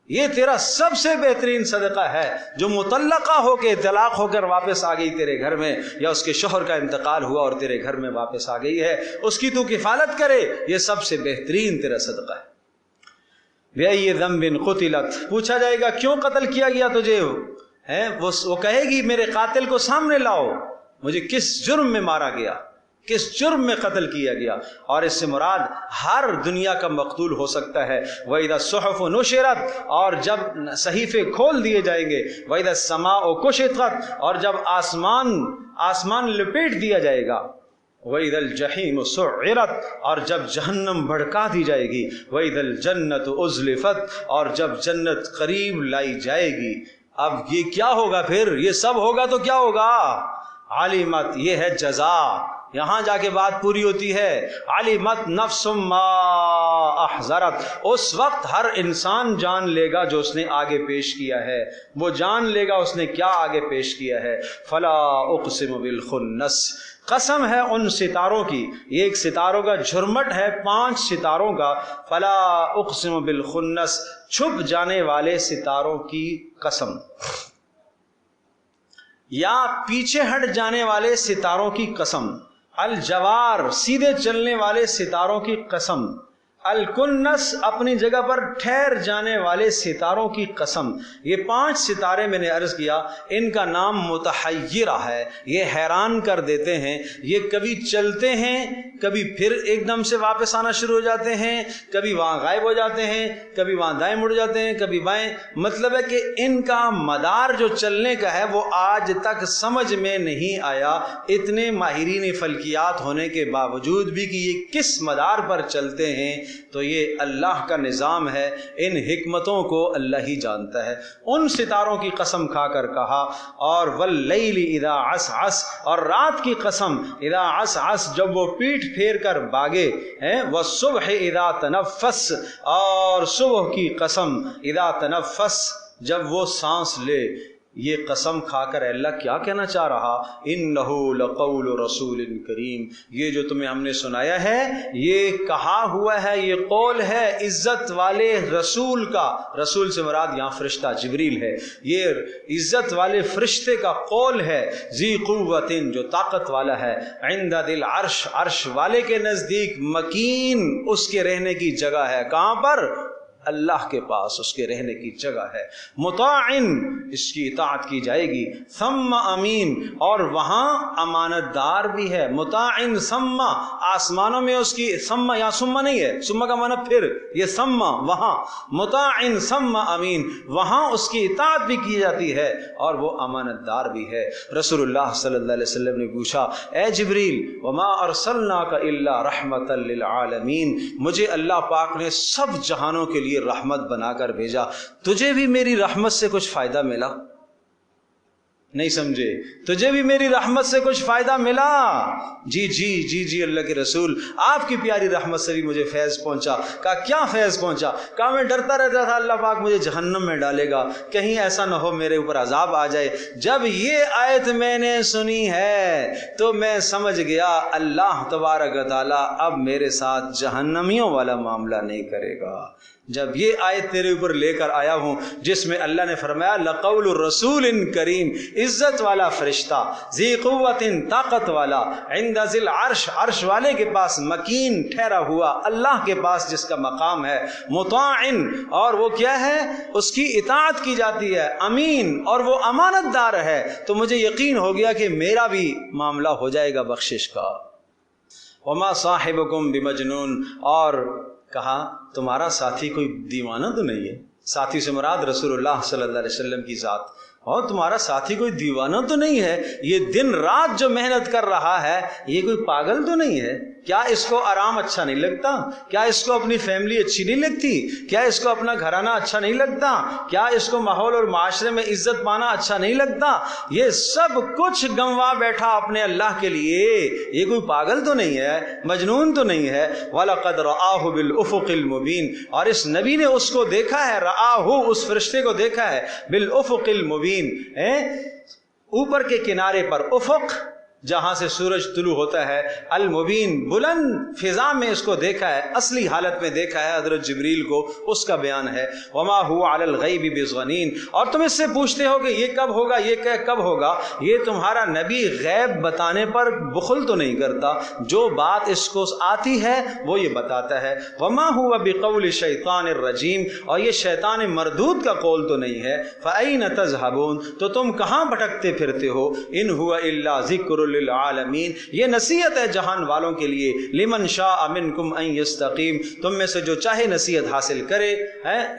یہ تیرا سب سے بہترین صدقہ ہے، جو مطلقہ ہو کے طلاق ہو کر واپس آ گئی تیرے گھر میں، یا اس کے شوہر کا انتقال ہوا اور تیرے گھر میں واپس آ گئی ہے، اس کی تو کفالت کرے، یہ سب سے بہترین تیرا صدقہ ہے۔ بِأَيِّ ذَنبٍ قُتِلَتْ، پوچھا جائے گا کیوں قتل کیا گیا تجھے؟ وہ کہے گی میرے قاتل کو سامنے لاؤ، مجھے کس جرم میں مارا گیا، کس جرم میں قتل کیا گیا؟ اور اس سے مراد ہر دنیا کا مقتول ہو سکتا ہے۔ وَإِذَا الصُّحُفُ نُشِرَتْ، اور جب صحیفے کھول دیے جائیں گے۔ وَإِذَا السَّمَاءُ كُشِطَتْ، اور جب آسمان لپیٹ دیا جائے گا۔ وَإِذَا الْجَحِيمُ سُعِّرَتْ، اور جب جہنم بھڑکا دی جائے گی۔ وَإِذَا الْجَنَّةُ أُزْلِفَتْ، اور جب جنت قریب لائی جائے گی۔ اب یہ کیا ہوگا پھر؟ یہ سب ہوگا تو کیا ہوگا؟ عَلِمَتْ، یہ ہے جزا، یہاں جا کے بات پوری ہوتی ہے۔ عَلِمَتْ نَفْسٌ مَّا أَحْضَرَتْ، اس وقت ہر انسان جان لے گا جو اس نے آگے پیش کیا ہے، وہ جان لے گا اس نے کیا آگے پیش کیا ہے۔ فَلَا أُقْسِمُ بِالْخُنَّسِ، قسم ہے ان ستاروں کی، یہ ایک ستاروں کا جھرمٹ ہے، 5 ستاروں کا۔ فَلَا أُقْسِمُ بِالْخُنَّسِ، چھپ جانے والے ستاروں کی قسم، یا پیچھے ہٹ جانے والے ستاروں کی قسم۔ الجوار، سیدھے چلنے والے ستاروں کی قسم۔ الکنس، اپنی جگہ پر ٹھہر جانے والے ستاروں کی قسم۔ یہ 5 ستارے میں نے عرض کیا، ان کا نام متحیرہ ہے، یہ حیران کر دیتے ہیں، یہ کبھی چلتے ہیں، کبھی پھر ایک دم سے واپس آنا شروع ہو جاتے ہیں، کبھی وہاں غائب ہو جاتے ہیں، کبھی وہاں دائیں مڑ جاتے ہیں، کبھی بائیں۔ مطلب ہے کہ ان کا مدار جو چلنے کا ہے وہ آج تک سمجھ میں نہیں آیا، اتنے ماہرین فلکیات ہونے کے باوجود بھی، کہ یہ کس مدار پر چلتے ہیں۔ تو یہ اللہ کا نظام ہے، ان حکمتوں کو اللہ ہی جانتا ہے۔ ان ستاروں کی قسم کھا کر کہا، اور واللیل اذا عسعس، اور رات کی قسم، اذا عسعس، جب وہ پیٹھ پھیر کر بھاگے ہیں، والصبح اذا تنفس، اور صبح کی قسم، اذا تنفس، جب وہ سانس لے۔ یہ قسم کھا کر اللہ کیا کہنا چاہ رہا؟ انہ لقول رسول کریم، یہ جو تمہیں ہم نے سنایا ہے یہ کہا ہوا ہے، یہ قول ہے عزت والے رسول کا۔ رسول سے مراد یہاں فرشتہ جبریل ہے، یہ عزت والے فرشتے کا قول ہے۔ ذی قوت، جو طاقت والا ہے، عند ذی العرش، عرش والے کے نزدیک، مکین، اس کے رہنے کی جگہ ہے۔ کہاں پر؟ اللہ کے پاس اس کے رہنے کی جگہ ہے۔ مطاعن، اس کی اطاعت کی جائے گی۔ ثم امین، اور وہاں امانت دار بھی ہے۔ مطاعن ثم، آسمانوں میں اس کی، ثم یا ثم نہیں ہے، ثم کا معنی پھر، یہ ثم وہاں، مطاعن ثم امین، وہاں اس کی اطاعت بھی کی جاتی ہے اور وہ امانت دار بھی ہے۔ رسول اللہ صلی اللہ علیہ وسلم نے پوچھا، اے جبریل، وما ارسلناک الا رحمتا للعالمین، مجھے اللہ پاک نے سب جہانوں کے لیے رحمت بنا کر بھیجا، تجھے بھی میری رحمت سے کچھ فائدہ ملا؟ نہیں سمجھے؟ تجھے بھی میری رحمت سے کچھ فائدہ ملا؟ جی جی جی جی اللہ کے رسول، آپ کی پیاری رحمت سے بھی مجھے فیض پہنچا۔ کہا کیا فیض پہنچا؟ کہا میں ڈرتا رہتا تھا اللہ پاک مجھے جہنم میں ڈالے گا، کہیں ایسا نہ ہو میرے اوپر عذاب آ جائے۔ جب یہ آیت میں نے سنی ہے تو میں سمجھ گیا اللہ تبارک و تعالیٰ اب میرے ساتھ جہنمیوں والا معاملہ نہیں کرے گا، جب یہ آیت تیرے اوپر لے کر آیا ہوں جس میں اللہ نے فرمایا لقول رسول کریم، عزت والا فرشتہ، ذی قوت طاقت والا، عند ذی العرش، عرش والے کے پاس، مکین ٹھہرا ہوا، اللہ کے پاس جس کا مقام ہے، مطاع، اور وہ کیا ہے، اس کی اطاعت کی جاتی ہے، امین، اور وہ امانت دار ہے، تو مجھے یقین ہو گیا کہ میرا بھی معاملہ ہو جائے گا بخشش کا۔ وما صاحبکم بمجنون، اور کہا تمہارا ساتھی کوئی دیوانہ تو نہیں ہے، ساتھی سے مراد رسول اللہ صلی اللہ علیہ وسلم کی ذات، اور تمہارا ساتھی کوئی دیوانہ تو نہیں ہے، یہ دن رات جو محنت کر رہا ہے یہ کوئی پاگل تو نہیں ہے؟ کیا اس کو آرام اچھا نہیں لگتا؟ کیا اس کو اپنی فیملی اچھی نہیں لگتی؟ کیا اس کو اپنا گھرانہ اچھا نہیں لگتا؟ کیا اس کو ماحول اور معاشرے میں عزت پانا اچھا نہیں لگتا؟ یہ سب کچھ گنوا بیٹھا اپنے اللہ کے لیے، یہ کوئی پاگل تو نہیں ہے، مجنون تو نہیں ہے۔ وَلَقَدْ رَآهُ بِالْأُفُقِ الْمُبِينِ، اور اس نبی نے اس کو دیکھا ہے، رآہ، اس فرشتے کو دیکھا ہے، بالافق المبین، اوپر کے کنارے پر، افق جہاں سے سورج طلوع ہوتا ہے، المبین، بلند فضا میں اس کو دیکھا ہے، اصلی حالت میں دیکھا ہے حضرت جبریل کو، اس کا بیان ہے۔ وما هو علی الغیب بضنین، اور تم اس سے پوچھتے ہو کہ یہ کب ہوگا، یہ کب ہوگا، یہ تمہارا نبی غیب بتانے پر بخل تو نہیں کرتا، جو بات اس کو آتی ہے وہ یہ بتاتا ہے۔ وما هو بقول شیطان الرجیم، اور یہ شیطان مردود کا قول تو نہیں ہے۔ فأین تذهبون، تو تم کہاں بھٹکتے پھرتے ہو؟ ان هو الا ذکر للعالمین، یہ نصیحت ہے جہان والوں کے لیے، لمن شاء منکم ان یستقیم، تم میں سے جو چاہے نصیحت حاصل کرے،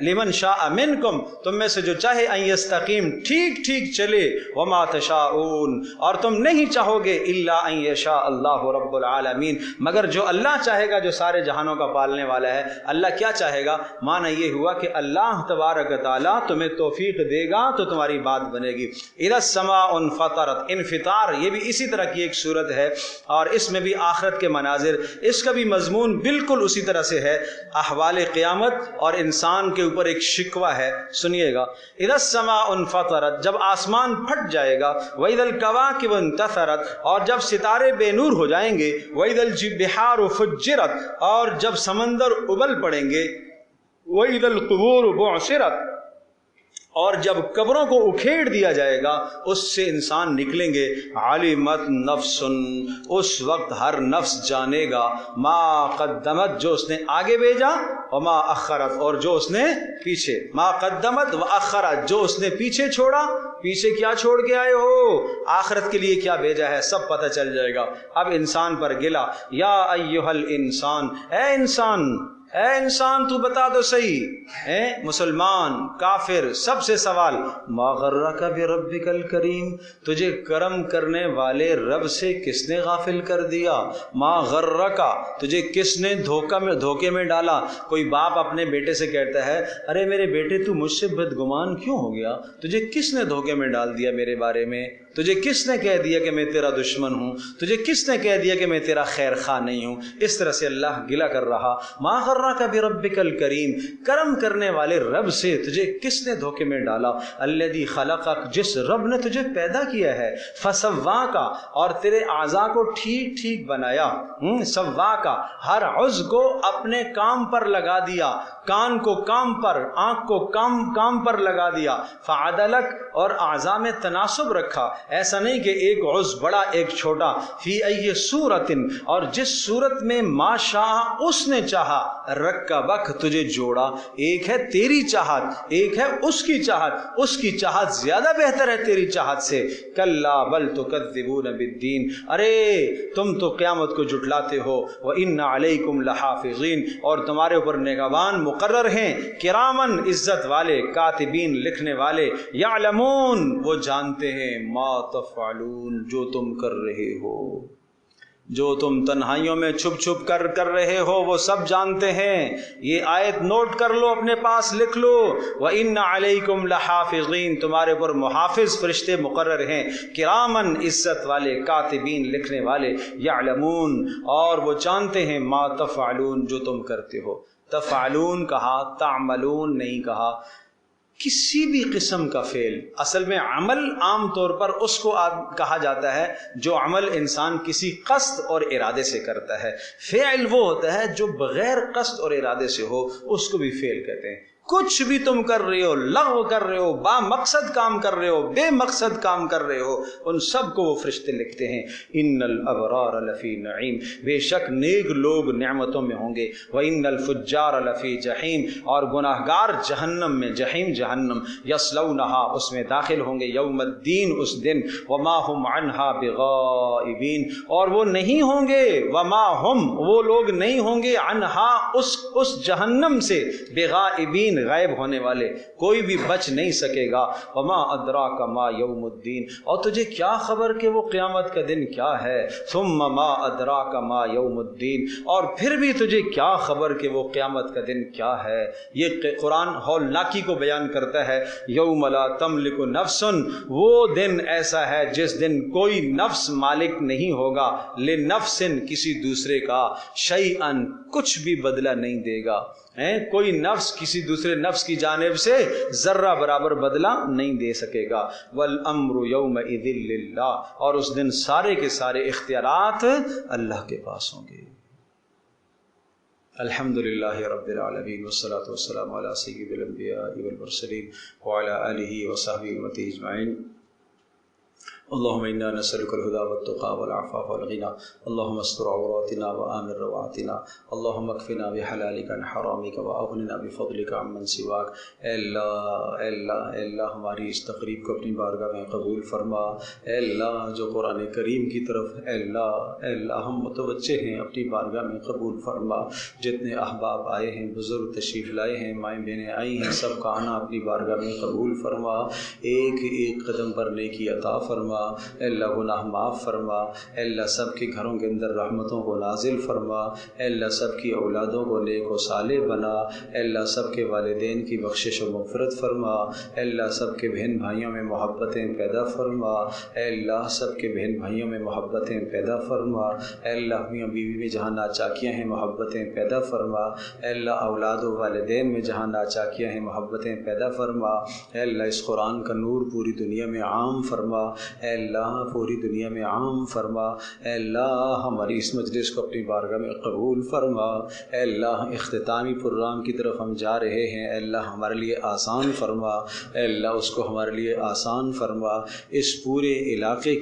لمن شاء منکم، تم میں سے جو چاہے، ان یستقیم، ٹھیک ٹھیک چلے، وما تشاءون، اور تم نہیں چاہو گے، الا ان یشاء اللہ رب العالمین، مگر جو اللہ چاہے گا، جو سارے جہانوں کا پالنے والا ہے۔ اللہ کیا چاہے گا؟ معنی یہ ہوا کہ اللہ تبارک تعالیٰ تمہیں توفیق دے گا تو تمہاری بات بنے گی۔ اذا السماء انفطرت، انفطار یہ بھی اسی طرح کی ایک صورت ہے، اور اس میں بھی آخرت کے مناظر، اس کا بھی مضمون بالکل اسی طرح سے ہے، احوال قیامت اور انسان کے اوپر ایک شکوہ ہے، سنیے گا۔ اذا السماء انفطرت، جب آسمان پھٹ جائے گا، واذا الکواکب انتثرت، اور جب ستارے بے نور ہو جائیں گے، واذا البحار فجرت، اور جب سمندر ابل پڑیں گے، واذا القبور بعثرت، اور جب قبروں کو اکھیڑ دیا جائے گا، اس سے انسان نکلیں گے، علمت نفس، اس وقت ہر نفس جانے گا، ما قدمت، جو اس نے آگے بھیجا، وما اخرت، اور جو اس نے پیچھے، ما قدمت و اخرت، جو اس نے پیچھے چھوڑا، پیچھے کیا چھوڑ کے آئے ہو، آخرت کے لیے کیا بھیجا ہے، سب پتہ چل جائے گا۔ اب انسان پر گلا، یا ایھا الانسان، اے انسان تو بتا دو صحیح، مسلمان، کافر، سب سے سوال، ما غرک بربک الکریم، تجھے کرم کرنے والے رب سے کس نے غافل کر دیا؟ ما غرک، تجھے کس نے دھوکے میں ڈالا؟ کوئی باپ اپنے بیٹے سے کہتا ہے، ارے میرے بیٹے تو مجھ سے بدگمان کیوں ہو گیا؟ تجھے کس نے دھوکے میں ڈال دیا میرے بارے میں؟ تجھے کس نے کہہ دیا کہ میں تیرا دشمن ہوں؟ تجھے کس نے کہہ دیا کہ میں تیرا خیر خواہ نہیں ہوں؟ اس طرح سے اللہ گلہ کر رہا، ما غرک بربک الکریم، کرم کرنے والے رب سے تجھے کس نے دھوکے میں ڈالا؟ الذی خلقک، جس رب نے تجھے پیدا کیا ہے، فسواک، اور تیرے اعضاء کو ٹھیک ٹھیک بنایا، سواک، ہر عضو کو اپنے کام پر لگا دیا، کان کو کام پر، آنکھ کو کام پر لگا دیا، فعدلک، اور اعضاء میں تناسب رکھا، ایسا نہیں کہ ایک عضو بڑا ایک چھوٹا، فی ای صورت، اور جس صورت میں ما شاء، اس نے چاہا، رکبک، تجھے جوڑا، ایک ہے تیری چاہت، ایک ہے اس کی چاہت، اس کی چاہت زیادہ بہتر ہے تیری چاہت سے۔ کلا بل تکذبون بالدین، ارے تم تو قیامت کو جھٹلاتے ہو، وان علیکم لحافظین، اور تمہارے اوپر نگہبان مقرر ہیں، کرامن، عزت والے، کاتبین، لکھنے والے، یعلمون، وہ جانتے ہیں، ما تفعلون، جو تم کر رہے ہو، جو تم تنہائیوں میں چھپ چھپ کر رہے ہو، وہ سب جانتے ہیں۔ یہ آیت نوٹ کر لو، اپنے پاس لکھ لو، وَإِنَّ عَلَيْكُمْ لَحَافِظِينَ، تمہارے اوپر محافظ فرشتے مقرر ہیں، کرامن، عزت والے، کاتبین، لکھنے والے، یعلمون، اور وہ جانتے ہیں، ما تفعلون، جو تم کرتے ہو۔ تفعلون کہا، تعملون نہیں کہا، کسی بھی قسم کا فعل، اصل میں عمل عام طور پر اس کو کہا جاتا ہے جو عمل انسان کسی قصد اور ارادے سے کرتا ہے، فعل وہ ہوتا ہے جو بغیر قصد اور ارادے سے ہو، اس کو بھی فعل کہتے ہیں۔ کچھ بھی تم کر رہے ہو، لغو کر رہے ہو، با مقصد کام کر رہے ہو، بے مقصد کام کر رہے ہو، ان سب کو وہ فرشتے لکھتے ہیں۔ ان الابرار لفی نعیم، بے شک نیک لوگ نعمتوں میں ہوں گے، وان الفجار لفی جحیم، اور گناہگار جہنم میں، جحیم جہنم، یصلونہا، اس میں داخل ہوں گے، یوم الدین، اس دن، وما ہم عنہا بغائبین، اور وہ نہیں ہوں گے، وما ہم، وہ لوگ نہیں ہوں گے، عنہا، اس جہنم سے، بغائبین، غائب ہونے والے، کوئی بھی بچ نہیں سکے گا۔ وما ادراک ما یوم الدین، اور تجھے کیا خبر کہ وہ قیامت کا دن کیا ہے۔ ثم ما ادراک ما یوم الدین، اور پھر بھی تجھے کیا خبر کہ وہ قیامت کا دن کیا ہے۔ یہ قرآن ہولناکی کو بیان کرتا ہے۔ یوم لا تملک نفس، وہ دن ایسا ہے جس دن کوئی نفس مالک نہیں ہوگا، لنفس، کسی دوسرے کا، شیئا، کچھ بھی بدلہ نہیں دے گا۔ کوئی نفس کسی دوسرے نفس کی جانب سے ذرہ برابر بدلہ نہیں دے سکے گا۔ والامر یومئذ للہ، اور اس دن سارے کے سارے اختیارات اللہ کے پاس ہوں گے۔ الحمدللہ رب العالمین، والصلاة والسلام علی سید الانبیاء والمرسلین وعلی آلہ وصحبہ امتی اجمعین۔ اللهم إنا نسألك الهدى والتقى والعفاف والغنى، اللهم استر عوراتنا وآمن روعاتنا، اللهم اكفنا بحلالك عن حرامك وأغننا بفضلك عمن سواك۔ اے اللہ ہماری اس تقریب کو اپنی بارگاہ میں قبول فرما۔ اے اللہ جو قرآن کریم کی طرف اے اللہ ہم متوجہ ہیں، اپنی بارگاہ میں قبول فرما۔ جتنے احباب آئے ہیں، بزرگ تشریف لائے ہیں، مائیں بہنیں آئی ہیں، سب کا آنا اپنی بارگاہ میں قبول فرما۔ ایک ایک قدم پر نیکی عطا فرما۔ اے اللہ گناہ معاف فرما۔ اے اللہ سب کے گھروں کے اندر رحمتوں کو نازل فرما۔ اے اللہ سب کی اولادوں کو نیک و صالح بنا۔ اے اللہ سب کے والدین کی بخشش و مغفرت فرما۔ اے اللہ سب کے بہن بھائیوں میں محبتیں پیدا فرما۔ اے اللہ سب کے بہن بھائیوں میں محبتیں پیدا فرما۔ اے اللہ میاں بیوی میں جہاں ناچاکیاں ہیں محبتیں پیدا فرما۔ اے اللہ اولاد و والدین میں جہاں ناچاکیاں ہیں محبتیں پیدا فرما۔ اے اللہ اس قرآن کا نور پوری دنیا میں عام فرما۔ اے اللہ پوری دنیا میں عام فرما۔ اے اللہ ہماری اس مجلس کو اپنی بارگاہ میں قبول فرما۔ اے اللہ اختتامی پروگرام کی طرف ہم جا رہے ہیں، اے اللہ ہمارے لیے آسان فرما۔ اے اللہ اس کو ہمارے لیے آسان فرما۔ اس پورے علاقے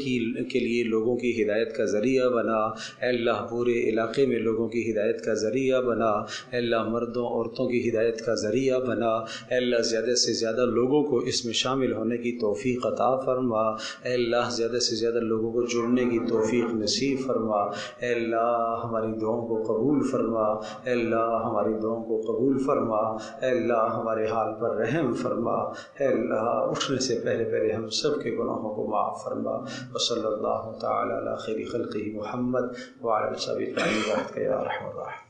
کے لیے لوگوں کی ہدایت کا ذریعہ بنا۔ اے اللہ پورے علاقے میں لوگوں کی ہدایت کا ذریعہ بنا۔ اے اللہ مردوں عورتوں کی ہدایت کا ذریعہ بنا۔ اے اللہ زیادہ سے زیادہ لوگوں کو اس میں شامل ہونے کی توفیق عطا فرما۔ اے اللہ زیادہ سے زیادہ لوگوں کو جڑنے کی توفیق نصیب فرما۔ اے اللہ ہماری دعاؤں کو قبول فرما۔ اے اللہ ہماری دعاؤں کو قبول فرما۔ اے اللہ ہمارے حال پر رحم فرما۔ اے اللہ اٹھنے سے پہلے ہم سب کے گناہوں کو معاف فرما۔ وصلی اللہ تعالی علی خیر خلقہ محمد وعلی آلہ وصحبہ اجمعین۔ یا ارحم الراحمین۔